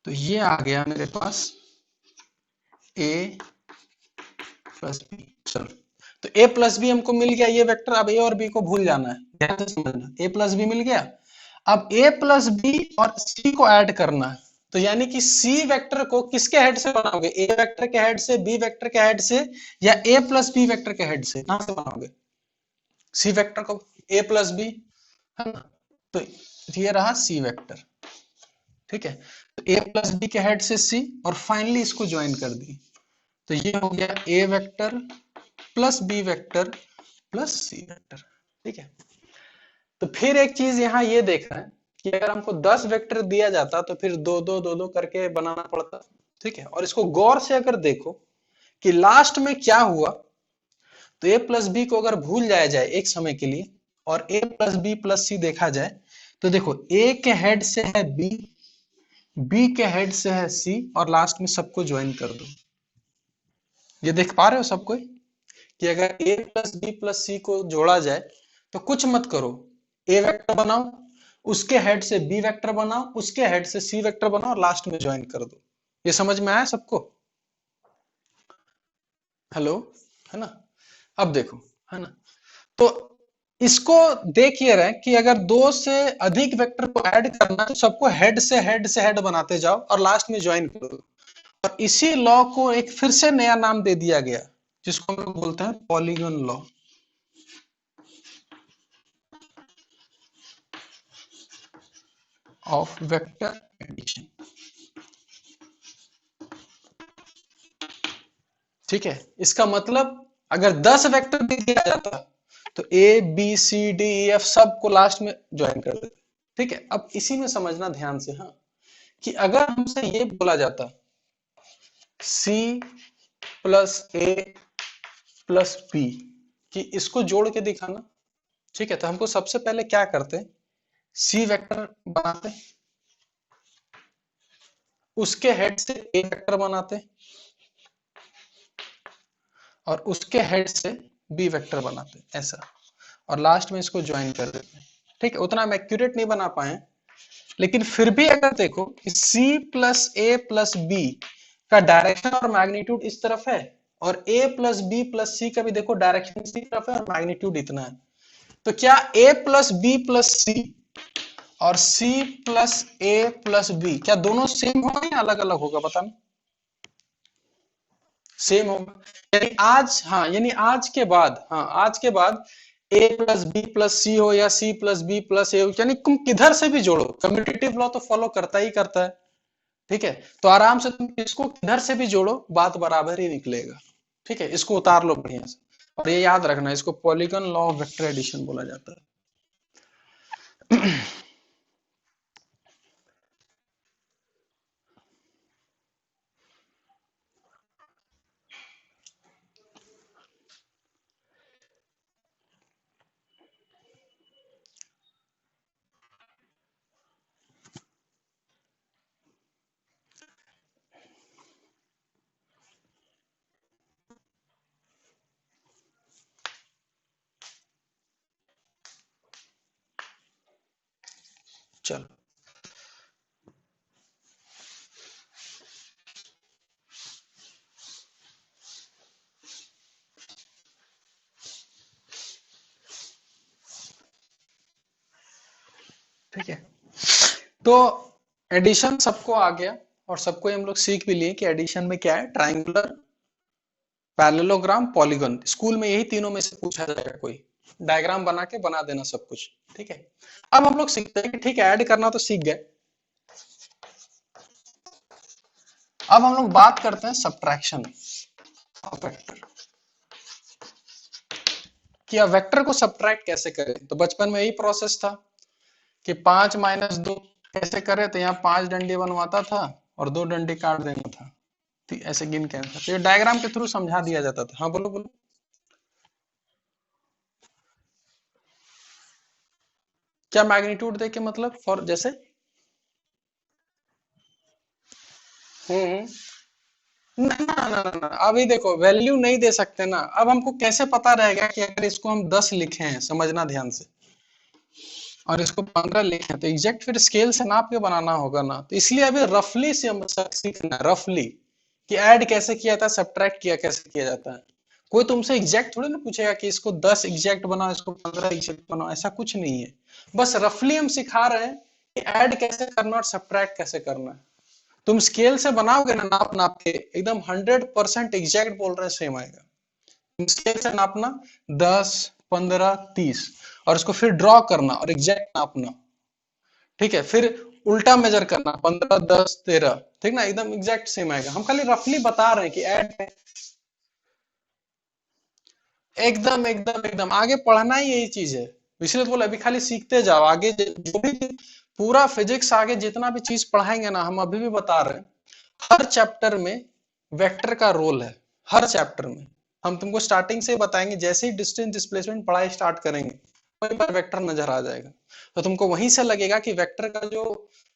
तो ये आ गया मेरे पास a प्लस बी। चलो, तो a प्लस बी हमको मिल गया ये वेक्टर। अब a और b को भूल जाना है, ध्यान से समझना। a प्लस बी मिल गया, अब a प्लस बी और c को ऐड करना है। तो यानी कि c वेक्टर को किसके हेड से बनाओगे, a वेक्टर के हेड से, b वेक्टर के हेड से, या a प्लस b वेक्टर के हेड से? कहां से बनाओगे c वेक्टर को? a प्लस बी, है ना? तो ये रहा c वेक्टर। ठीक है, तो a प्लस बी के हेड से c, और फाइनली इसको ज्वाइन कर दी, तो ये हो गया a vector plus B vector plus C vector. ठीक है, तो फिर एक चीज यहाँ ये देखना है कि अगर हमको 10 वेक्टर दिया जाता तो फिर दो दो दो दो करके बनाना पड़ता। ठीक है, और इसको गौर से अगर देखो कि लास्ट में क्या हुआ, तो a प्लस बी को अगर भूल जाया जाए एक समय के लिए और a प्लस बी प्लस सी देखा जाए, तो देखो a के हेड से है b, b के हेड से है c, और लास्ट में सबको ज्वाइन कर दो। ये देख पा रहे हो सब कोई कि अगर a प्लस बी प्लस सी को जोड़ा जाए तो कुछ मत करो, a वेक्टर बनाओ, उसके हेड से b वेक्टर बनाओ, उसके हेड से c वेक्टर बनाओ, और लास्ट में ज्वाइन कर दो। ये समझ में आया सबको? हेलो, है ना? अब देखो, है ना? तो इसको देख ये रहे कि अगर दो से अधिक वेक्टर को ऐड करना है तो सबको हेड से हेड बनाते जाओ और लास्ट में ज्वाइन कर दो। और इसी लॉ को एक फिर से नया नाम दे दिया गया, जिसको हम लोग बोलते हैं polygon law of vector addition. ठीक है, इसका मतलब अगर 10 वेक्टर भी दिया जाता तो A B C D E F सबको लास्ट में ज्वाइन कर देते। ठीक है, अब इसी में समझना ध्यान से, हाँ, कि अगर हमसे ये बोला जाता सी प्लस ए प्लस बी कि इसको जोड़ के दिखाना, ठीक है, तो हमको सबसे पहले क्या करते, सी वेक्टर बनाते, उसके हेड से ए वेक्टर बनाते, और उसके हेड से बी वेक्टर बनाते, ऐसा, और लास्ट में इसको ज्वाइन कर देते। ठीक है, उतना हम एक्यूरेट नहीं बना पाए, लेकिन फिर भी अगर देखो कि C प्लस ए प्लस बी का डायरेक्शन और मैग्नीट्यूड इस तरफ है, और A प्लस बी प्लस सी का भी देखो डायरेक्शन इसी तरफ है और मैग्नीट्यूड इतना है, तो क्या A प्लस बी प्लस सी और C प्लस ए प्लस बी क्या दोनों सेम होगा या अलग अलग होगा? बताना। सेम होगा, यानी आज, हाँ, यानी आज के बाद, हाँ, आज के बाद a प्लस बी प्लस सी हो या c प्लस बी प्लस ए हो, यानी तुम किधर से भी जोड़ो, कम्यूटेटिव लॉ तो फॉलो करता ही करता है। ठीक है, तो आराम से तुम इसको किधर से भी जोड़ो बात बराबर ही निकलेगा। ठीक है, इसको उतार लो बढ़िया से, और ये याद रखना, इसको polygon law of vector addition बोला जाता है। चलो, ठीक है, तो एडिशन सबको आ गया, और सबको हम लोग सीख भी लिए कि एडिशन में क्या है, ट्राइंगुलर, पैरेललोग्राम, पॉलीगन। स्कूल में यही तीनों में से पूछा जाएगा, कोई डायग्राम बना के बना देना सब कुछ। ठीक है, अब हम लोग सीखते हैं कि ठीक है, ऐड करना तो सीख गए, अब हम लोग बात करते हैं सब्ट्रैक्शन ऑफ वेक्टर, कि अब वेक्टर को सब्ट्रैक्ट कैसे करें। तो बचपन में यही प्रोसेस था कि 5 - 2 कैसे करें, तो यहाँ 5 डंडे बनवाता था और 2 डंडे काट देना था, तो ऐसे गिन के, तो ये डायग्राम के थ्रू समझा दिया जाता था। हाँ, बोलो बोलो। क्या मैग्नीट्यूड दे के मतलब फॉर जैसे हम्म ना ना ना ना ना, अभी देखो वैल्यू नहीं दे सकते ना। अब हमको कैसे पता रहेगा कि अगर इसको हम 10 लिखे हैं, समझना ध्यान से, और इसको 15 लिखे हैं, तो एग्जैक्ट फिर स्केल से नाप के बनाना होगा ना। तो इसलिए अभी रफली से हम सीखना, रफली कि ऐड कैसे किया था, सब्ट्रैक्ट किया कैसे किया जाता है। कोई तुमसे एग्जैक्ट थोड़ी ना पूछेगा कि इसको 10 एग्जैक्ट बनाओ, इसको 15 एग्जैक्ट बनाओ, ऐसा कुछ नहीं है। बस रफली हम सिखा रहे हैं कि ऐड कैसे करना और सब्ट्रैक्ट कैसे करना है। तुम स्केल से बनाओगे ना, नाप नाप के एकदम 100% एग्जैक्ट बोल रहे हैं, सेम आएगा। तुम स्केल से नापना 10, 15, 30 और इसको फिर ड्रॉ करना और एग्जैक्ट नापना। ठीक है, फिर उल्टा मेजर करना 15, 10, 13। ठीक ना, एकदम एग्जैक्ट सेम आएगा। हम खाली रफली बता रहे हैं कि ऐड एकदम एकदम एकदम आगे पढ़ना ही यही चीज है। इसलिए तो बोला अभी खाली सीखते जाओ, आगे जो भी पूरा फिजिक्स आगे जितना भी चीज पढ़ाएंगे ना, हम अभी भी बता रहे हैं हर चैप्टर में वेक्टर का रोल है। हर चैप्टर में हम तुमको स्टार्टिंग से बताएंगे, जैसे ही डिस्टेंस डिस्प्लेसमेंट पढ़ाई स्टार्ट करेंगे वहीं पर वेक्टर नजर आ जाएगा। तो तुमको वहीं से लगेगा कि वेक्टर का जो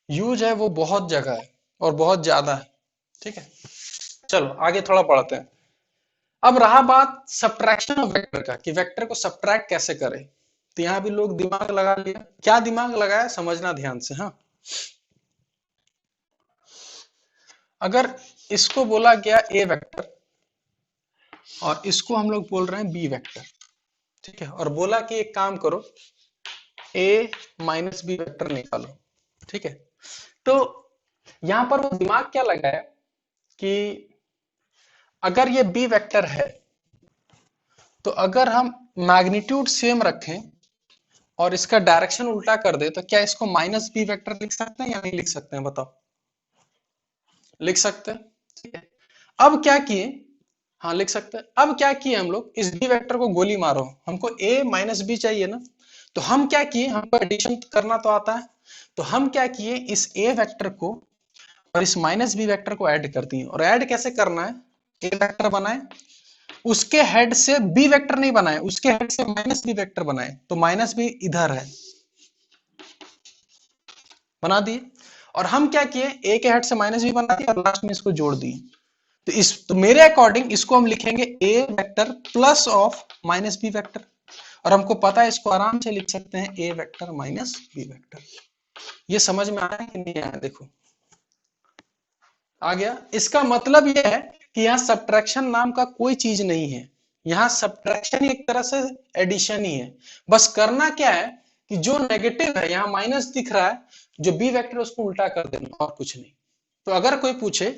यूज है वो बहुत जगह है और बहुत ज्यादा है। ठीक है, चलो आगे थोड़ा पढ़ते हैं। अब रहा बात सब्ट्रैक्शन ऑफ वेक्टर का, कि वेक्टर को सब्ट्रैक्ट कैसे करें। तो यहां भी लोग दिमाग लगा लिया। क्या दिमाग लगाया, समझना ध्यान से। हाँ, अगर इसको बोला गया ए वेक्टर और इसको हम लोग बोल रहे हैं बी वेक्टर, ठीक है, और बोला कि एक काम करो, ए माइनस बी वेक्टर निकालो। ठीक है, तो यहां पर वो दिमाग क्या लगाया कि अगर ये बी वेक्टर है, तो अगर हम मैग्नीट्यूड सेम रखें और इसका डायरेक्शन उल्टा कर दे, तो क्या इसको माइनस बी वेक्टर लिख सकते हैं या नहीं लिख सकते हैं, बताओ। लिख सकते हैं, ठीक है। अब क्या किए, हाँ लिख सकते हैं। अब क्या किए हम लोग, इस बी वेक्टर को गोली मारो, हमको ए माइनस बी चाहिए ना। तो हम क्या किए, हमको एडिशन करना तो आता है। तो हम क्या किए, इस ए वेक्टर को और इस माइनस बी वेक्टर को ऐड कर दिए। और ऐड कैसे करना है, ए वेक्टर बनाए, उसके हेड से बी वेक्टर नहीं बनाए, उसके हेड से माइनस बी वेक्टर बनाए। तो माइनस बी इधर है, बना दिए। और हम क्या किए, ए के हेड से माइनस बी बना दिया और लास्ट में इसको जोड़ दिए। तो मेरे अकॉर्डिंग इसको हम लिखेंगे A vector plus of minus B vector. और हमको पता है इसको आराम से लिख सकते हैं ए वेक्टर माइनस बी वेक्टर। ये समझ में आया कि नहीं आया, देखो आ गया। इसका मतलब यह है कि यहाँ सब्ट्रैक्शन नाम का कोई चीज नहीं है। यहाँ सब्ट्रैक्शन एक तरह से एडिशन ही है। बस करना क्या है कि जो नेगेटिव है, यहाँ माइनस दिख रहा है, जो बी वेक्टर उसको उल्टा कर देना, और कुछ नहीं। तो अगर कोई पूछे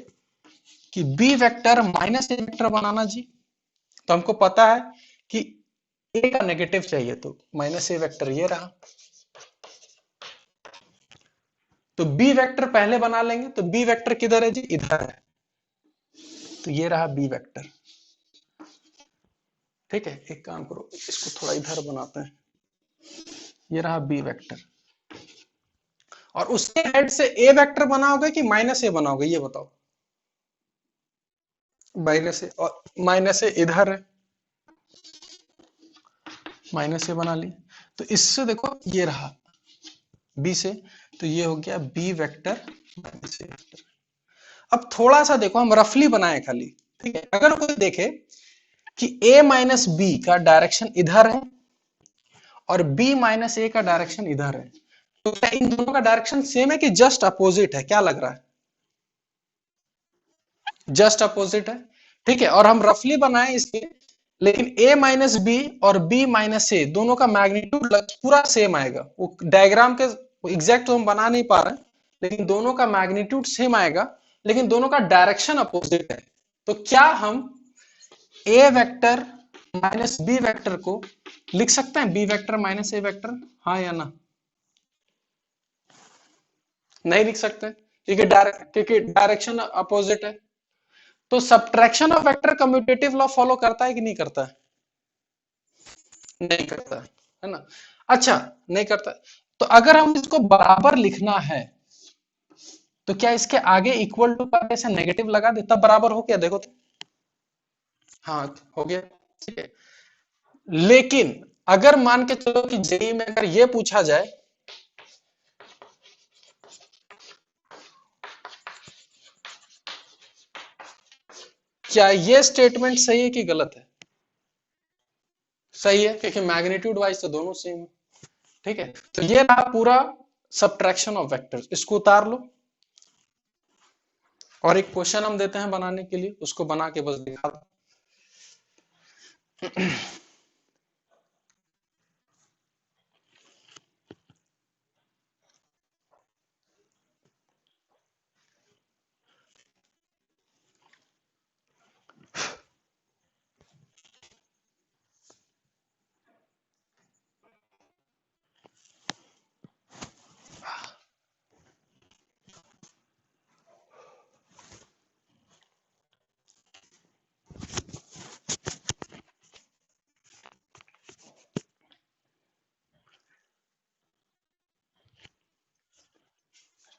कि बी वेक्टर माइनस ए वेक्टर बनाना जी, तो हमको पता है कि ए का नेगेटिव चाहिए, तो माइनस ए वेक्टर ये रहा। तो बी वेक्टर पहले बना लेंगे, तो बी वेक्टर किधर है जी, इधर है। तो ये रहा बी वेक्टर। ठीक है, एक काम करो, इसको थोड़ा इधर बनाते हैं। ये रहा बी वेक्टर। और उसके हेड से ए वेक्टर बनाओगे कि माइनस ए बनाओगे, ये बताओ। माइनस ए, और माइनस ए इधर है, माइनस ए बना लिए। तो इससे देखो ये रहा बी से, तो ये हो गया बी वेक्टर माइनस ए वेक्टर। अब थोड़ा सा देखो, हम रफली बनाए खाली। ठीक है, अगर कोई देखे कि a माइनस बी का डायरेक्शन इधर है और b माइनस ए का डायरेक्शन इधर है, तो क्या इन दोनों का डायरेक्शन सेम है कि जस्ट अपोजिट है, क्या लग रहा है, जस्ट अपोजिट है। ठीक है, और हम रफली बनाए इसलिए, लेकिन a माइनस बी और b माइनस ए दोनों का मैग्नीट्यूड पूरा सेम आएगा। वो डायग्राम के एग्जैक्ट तो हम बना नहीं पा रहे, लेकिन दोनों का मैग्नीट्यूड सेम आएगा, लेकिन दोनों का डायरेक्शन अपोजिट है। तो क्या हम ए वेक्टर माइनस बी वेक्टर को लिख सकते हैं बी वेक्टर माइनस ए वेक्टर, हाँ या ना। नहीं लिख सकते, क्योंकि डायरेक्शन अपोजिट है। तो subtraction of vector commutative law follow करता है कि नहीं करता है, नहीं करता है ना। अच्छा, नहीं करता। तो अगर हम इसको बराबर लिखना है, तो क्या इसके आगे इक्वल टू का जैसे नेगेटिव लगा दे, तब बराबर हो गया, देखो तो। हाँ हो गया, ठीक है। लेकिन अगर मान के चलो कि जेई में अगर ये पूछा जाए क्या ये स्टेटमेंट सही है कि गलत है? सही है, क्योंकि मैग्नीट्यूड वाइज तो दोनों सेम है। ठीक है, तो ये रहा पूरा सब्ट्रैक्शन ऑफ वेक्टर्स, इसको उतार लो और एक क्वेश्चन हम देते हैं बनाने के लिए, उसको बना के बस दिखा दो।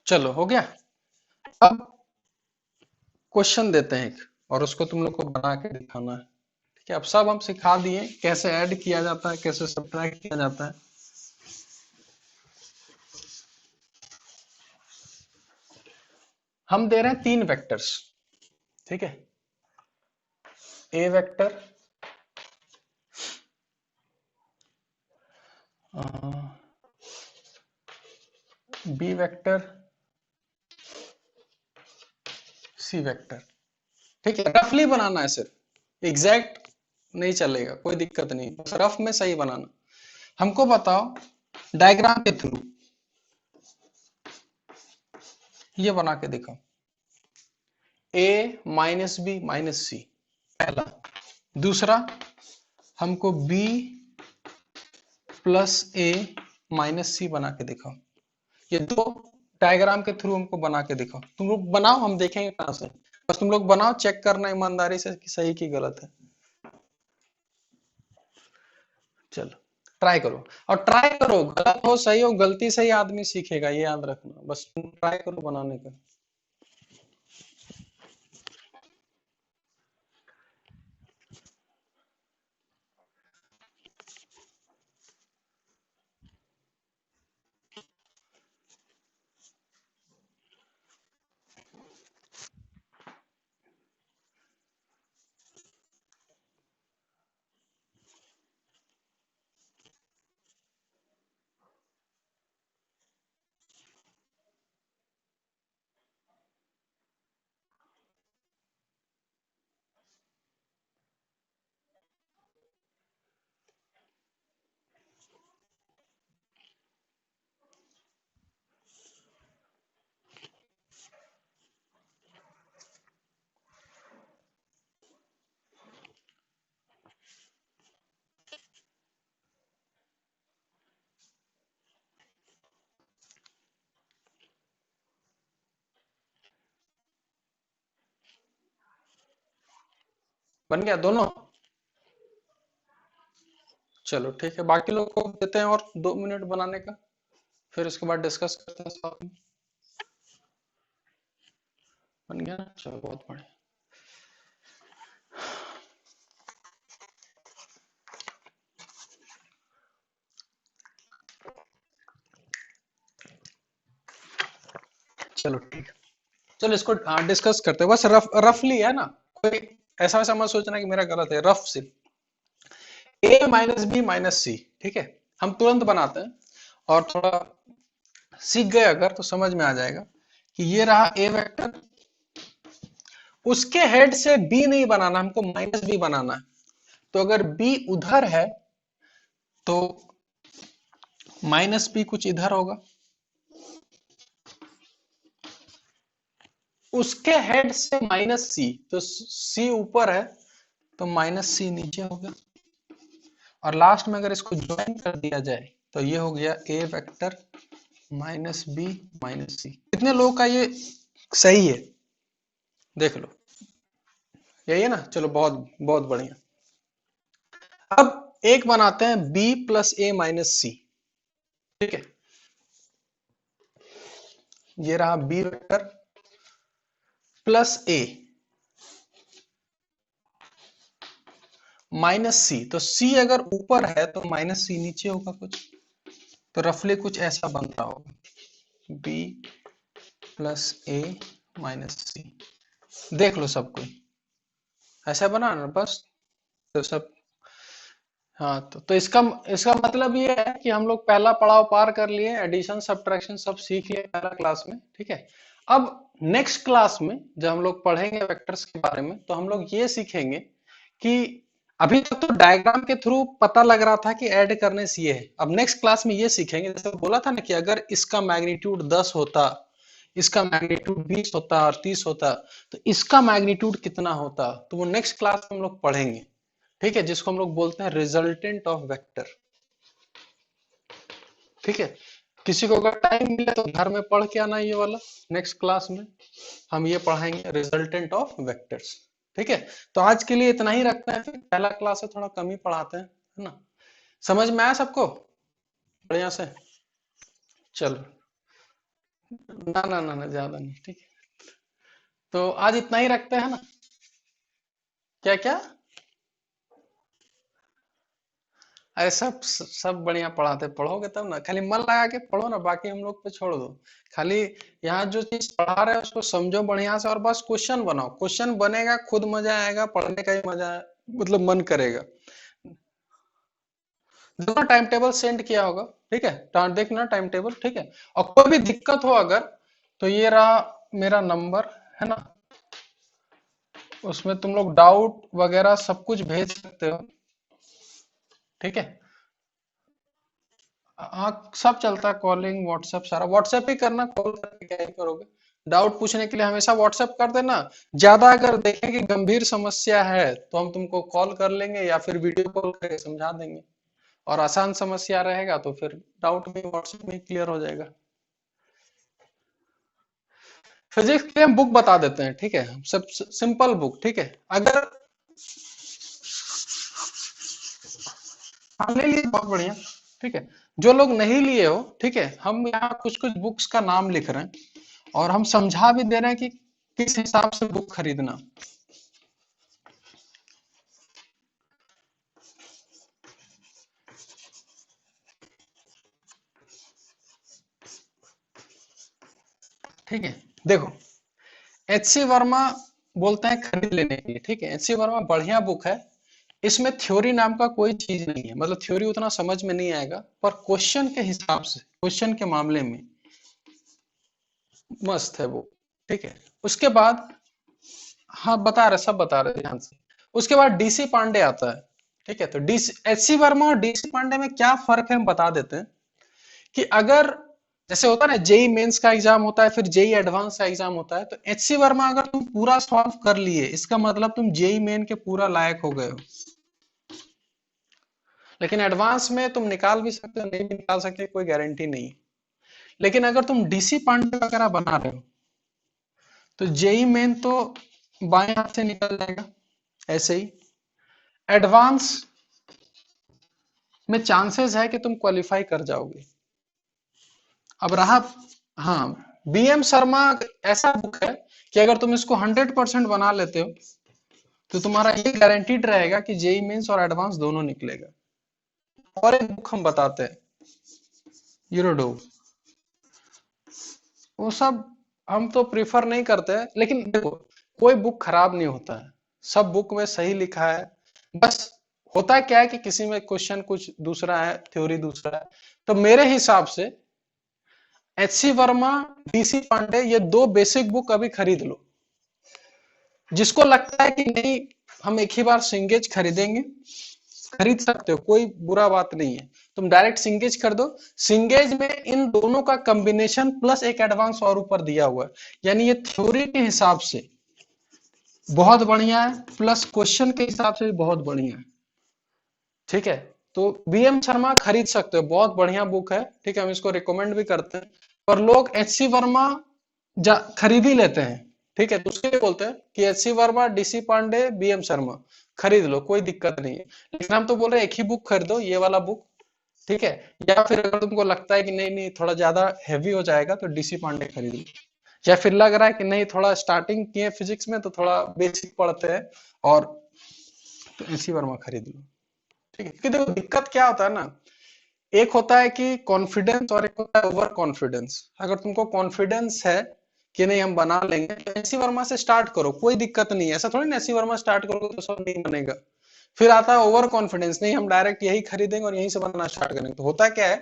चलो हो गया। अब क्वेश्चन देते हैं एक, और उसको तुम लोग को बना के दिखाना है। ठीक है, अब सब हम सिखा दिए कैसे ऐड किया जाता है, कैसे सब्ट्रैक्ट किया जाता है। हम दे रहे हैं 3 वेक्टर्स। ठीक है, ए वेक्टर, बी वेक्टर, सी वेक्टर। ठीक है, रफली बनाना है, सिर्फ एग्जैक्ट नहीं चलेगा, कोई दिक्कत नहीं, बस रफ में सही बनाना। हमको बताओ डायग्राम के थ्रू, ये बना के दिखाओ। a माइनस बी माइनस सी, पहला। दूसरा, हमको b प्लस ए माइनस सी बना के दिखाओ। ये दो डायग्राम के थ्रू हमको बना के दिखाओ। तुम लोग बनाओ, हम देखेंगे कहां से। बस तुम लोग बनाओ, चेक करना ईमानदारी से कि सही की गलत है। चलो ट्राई करो, और ट्राई करो, गलत हो सही हो, गलती से ही आदमी सीखेगा, ये याद रखना। बस तुम ट्राई करो बनाने का। बन गया दोनों? चलो ठीक है, बाकी लोग को देते हैं और 2 मिनट बनाने का, फिर उसके बाद डिस्कस करते हैं साथ में। बन गया ना? चलो बहुत बढ़िया। चलो ठीक है, चलो इसको डिस्कस करते हैं। बस रफली है ना, कोई ऐसा वैसा मत सोचना कि मेरा गलत है, रफ से। ए माइनस बी माइनस सी, ठीक है, हम तुरंत बनाते हैं, और थोड़ा सीख गए अगर तो समझ में आ जाएगा कि ये रहा ए वेक्टर, उसके हेड से बी नहीं बनाना, हमको माइनस बी बनाना है। तो अगर बी उधर है तो माइनस बी कुछ इधर होगा, उसके हेड से माइनस सी, तो सी ऊपर है तो माइनस सी नीचे हो गया, और लास्ट में अगर इसको ज्वाइन कर दिया जाए तो ये हो गया ए वेक्टर माइनस बी माइनस सी। कितने लोगों का ये सही है देख लो, यही है ना? चलो बहुत बहुत बढ़िया। अब एक बनाते हैं बी प्लस ए माइनस सी। ठीक है, ये रहा बी वेक्टर प्लस ए माइनस सी, तो सी अगर ऊपर है तो माइनस सी नीचे होगा कुछ, तो रफली कुछ ऐसा बन रहा होगा, बी प्लस ए माइनस सी। देख लो सब कोई, ऐसा बना ना बस। तो सब, हाँ तो इसका इसका मतलब ये है कि हम लोग पहला पड़ाव पार कर लिए, एडिशन सब्ट्रैक्शन सब सीख लिए पहला क्लास में, ठीक है। अब नेक्स्ट क्लास में जब हम लोग पढ़ेंगे वेक्टर्स के बारे में, तो हम लोग ये सीखेंगे कि अभी तक तो डायग्राम के थ्रू पता लग रहा था कि ऐड करने से ये है। अब नेक्स्ट क्लास में ये सीखेंगे, जैसे बोला था ना कि अगर इसका मैग्नीट्यूड 10 होता, इसका मैग्नीट्यूड 20 होता और 30 होता, तो इसका मैग्नीट्यूड कितना होता, तो वो नेक्स्ट क्लास में हम लोग पढ़ेंगे, ठीक है, जिसको हम लोग बोलते हैं रिजल्टेंट ऑफ वेक्टर, ठीक है। किसी को अगर टाइम मिले तो घर में पढ़ के आना ये वाला, नेक्स्ट क्लास में हम ये पढ़ाएंगे रिजल्टेंट ऑफ वेक्टर्स, ठीक है। तो आज के लिए इतना ही रखते हैं, फिर पहला क्लास है थोड़ा कम ही पढ़ाते हैं, है ना। समझ में आया सबको बढ़िया से? चलो, ना ज्यादा नहीं, ठीक है। तो आज इतना ही रखते हैं ना। क्या क्या? अरे सब बढ़िया पढ़ाते, पढ़ोगे तब ना, खाली मन लगा के पढ़ो ना, बाकी हम लोग पे छोड़ दो। खाली यहाँ जो चीज पढ़ा रहे हो उसको समझो बढ़िया से, और बस क्वेश्चन बनाओ, क्वेश्चन बनेगा खुद मजा आएगा, पढ़ने का ही मजा मतलब मन करेगा। देखो टाइम टेबल सेंड किया होगा, ठीक है, देखना टाइम टेबल, ठीक है। और कोई भी दिक्कत हो अगर, तो ये रहा मेरा नंबर, है ना, उसमें तुम लोग डाउट वगैरह सब कुछ भेज सकते हो, ठीक है। हाँ सब चलता है, कॉलिंग व्हाट्सएप सारा, व्हाट्सएप ही करना, कॉल करके क्या ही करोगे। डाउट पूछने के लिए हमेशा व्हाट्सएप कर देना। ज्यादा अगर देखें कि गंभीर समस्या है तो हम तुमको कॉल कर लेंगे या फिर वीडियो कॉल करके समझा देंगे, और आसान समस्या रहेगा तो फिर डाउट भी व्हाट्सएप में क्लियर हो जाएगा। फिजिक्स के लिए हम बुक बता देते हैं, ठीक है, सब सिंपल बुक, ठीक है। अगर हम ले लिए बहुत बढ़िया, ठीक है। जो लोग नहीं लिए हो, ठीक है, हम यहाँ कुछ कुछ बुक्स का नाम लिख रहे हैं, और हम समझा भी दे रहे हैं कि किस हिसाब से बुक खरीदना। ठीक है, देखो, एच सी वर्मा बोलते हैं खरीद लेने के लिए, ठीक है। एच सी वर्मा बढ़िया बुक है, इसमें थ्योरी नाम का कोई चीज नहीं है, मतलब थ्योरी उतना समझ में नहीं आएगा, पर क्वेश्चन के हिसाब से, क्वेश्चन के मामले में मस्त है वो, ठीक है। उसके बाद, हाँ बता रहे, सब बता रहे ध्यान से। उसके बाद डीसी पांडे आता है, ठीक है। तो डीसी, एच सी वर्मा और डीसी पांडे में क्या फर्क है हम बता देते हैं, कि अगर जैसे होता है ना जेई मेंस का एग्जाम होता है, फिर जेई एडवांस का एग्जाम होता है, तो एच सी वर्मा अगर तुम पूरा सॉल्व कर लिए, इसका मतलब तुम जेई मेन के पूरा लायक हो गए हो। लेकिन एडवांस में तुम निकाल भी सकते हो, नहीं भी निकाल सकते, कोई गारंटी नहीं। लेकिन अगर तुम डीसी पांडे वगैरह बना रहे हो, तो जेई मेन तो बाएं हाथ से निकल जाएगा ऐसे ही। एडवांस में चांसेस है कि तुम क्वालिफाई कर जाओगे। अब रहा, हाँ, बीएम शर्मा ऐसा बुक है कि अगर तुम इसको 100% बना लेते हो, तो तुम्हारा ये गारंटीड रहेगा कि जेई मेंस और एडवांस दोनों निकलेगा। और एक बुक हम बताते हैं, यूरोडो, वो सब हम तो प्रिफर नहीं करते हैं, लेकिन देखो कोई बुक खराब नहीं होता है, सब बुक में सही लिखा है। बस होता है क्या है कि किसी में क्वेश्चन कुछ दूसरा है, थ्योरी दूसरा है। तो मेरे हिसाब से H C Verma, DC Pandey, ये दो बेसिक बुक अभी खरीद लो। जिसको लगता है कि नहीं हम एक ही बार सिंगेज खरीदेंगे, खरीद सकते हो, कोई बुरा बात नहीं है, तुम डायरेक्ट सिंगेज कर दो। सिंगेज में इन दोनों का कॉम्बिनेशन प्लस एक एडवांस और ऊपर दिया हुआ है, यानी ये थ्योरी के हिसाब से बहुत बढ़िया है, प्लस क्वेश्चन के हिसाब से भी बहुत बढ़िया है, ठीक है। तो बीएम शर्मा खरीद सकते हो, बहुत बढ़िया बुक है, ठीक है, हम इसको रिकमेंड भी करते हैं। पर लोग एच सी वर्मा खरीद ही लेते हैं, ठीक है, तो उसके लिए बोलते हैं कि H C Verma, DC Pandey, BM Sharma खरीद लो, कोई दिक्कत नहीं है। लेकिन हम तो बोल रहे हैं एक ही बुक खरीदो, ये वाला बुक, ठीक है। या फिर अगर तुमको लगता है कि नहीं नहीं थोड़ा ज्यादा हैवी हो जाएगा, तो डीसी पांडे खरीद लो। या फिर लग रहा है कि नहीं थोड़ा स्टार्टिंग किए फिजिक्स में तो थोड़ा बेसिक पढ़ते हैं, और तो एच सी वर्मा खरीद लो, ठीक है। क्योंकि देखो दिक्कत क्या होता है ना, एक होता है कि कॉन्फिडेंस और एक होता है ओवर कॉन्फिडेंस। अगर तुमको कॉन्फिडेंस है कि नहीं हम बना लेंगे, तो एनसी वर्मा से स्टार्ट करो, कोई दिक्कत नहीं है। ऐसा थोड़ी ना एनसी वर्मा स्टार्ट करोगे तो सब नहीं बनेगा। फिर आता है ओवर कॉन्फिडेंस, नहीं हम डायरेक्ट यही खरीदेंगे और यहीं से बनना स्टार्ट करेंगे। तो होता क्या है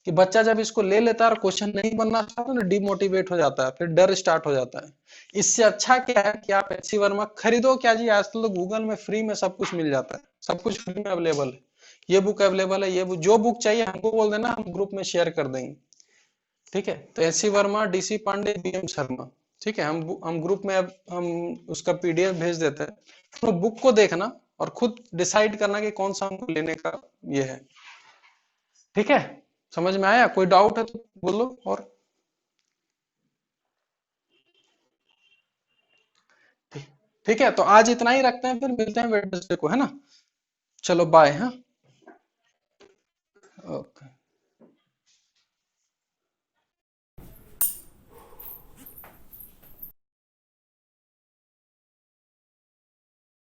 कि बच्चा जब इसको ले लेता है और क्वेश्चन नहीं बनना चाहता ना, डिमोटिवेट हो जाता है, फिर डर स्टार्ट हो जाता है। इससे अच्छा क्या है कि आप एचसी वर्मा खरीदो। क्या जी, आजकल तो गूगल में फ्री में सब कुछ मिल जाता है, सब कुछ फ्री में अवेलेबल है। ये बुक अवेलेबल है, ये बुक, जो बुक चाहिए हमको बोल देना, हम ग्रुप में शेयर कर देंगे। ठीक है, तो HC Verma, DC Pandey, BM Sharma, ठीक है, हम ग्रुप में अब हम उसका पीडीएफ भेज देते हैं। तो बुक को देखना और खुद डिसाइड करना कि कौन सा हमको लेने का ये है। ठीक है, समझ में आया? कोई डाउट है तो बोलो। और ठीक ठीक है, तो आज इतना ही रखते हैं, फिर मिलते हैं वेडनेसडे को, है ना? चलो बाय। हाँ, ओके।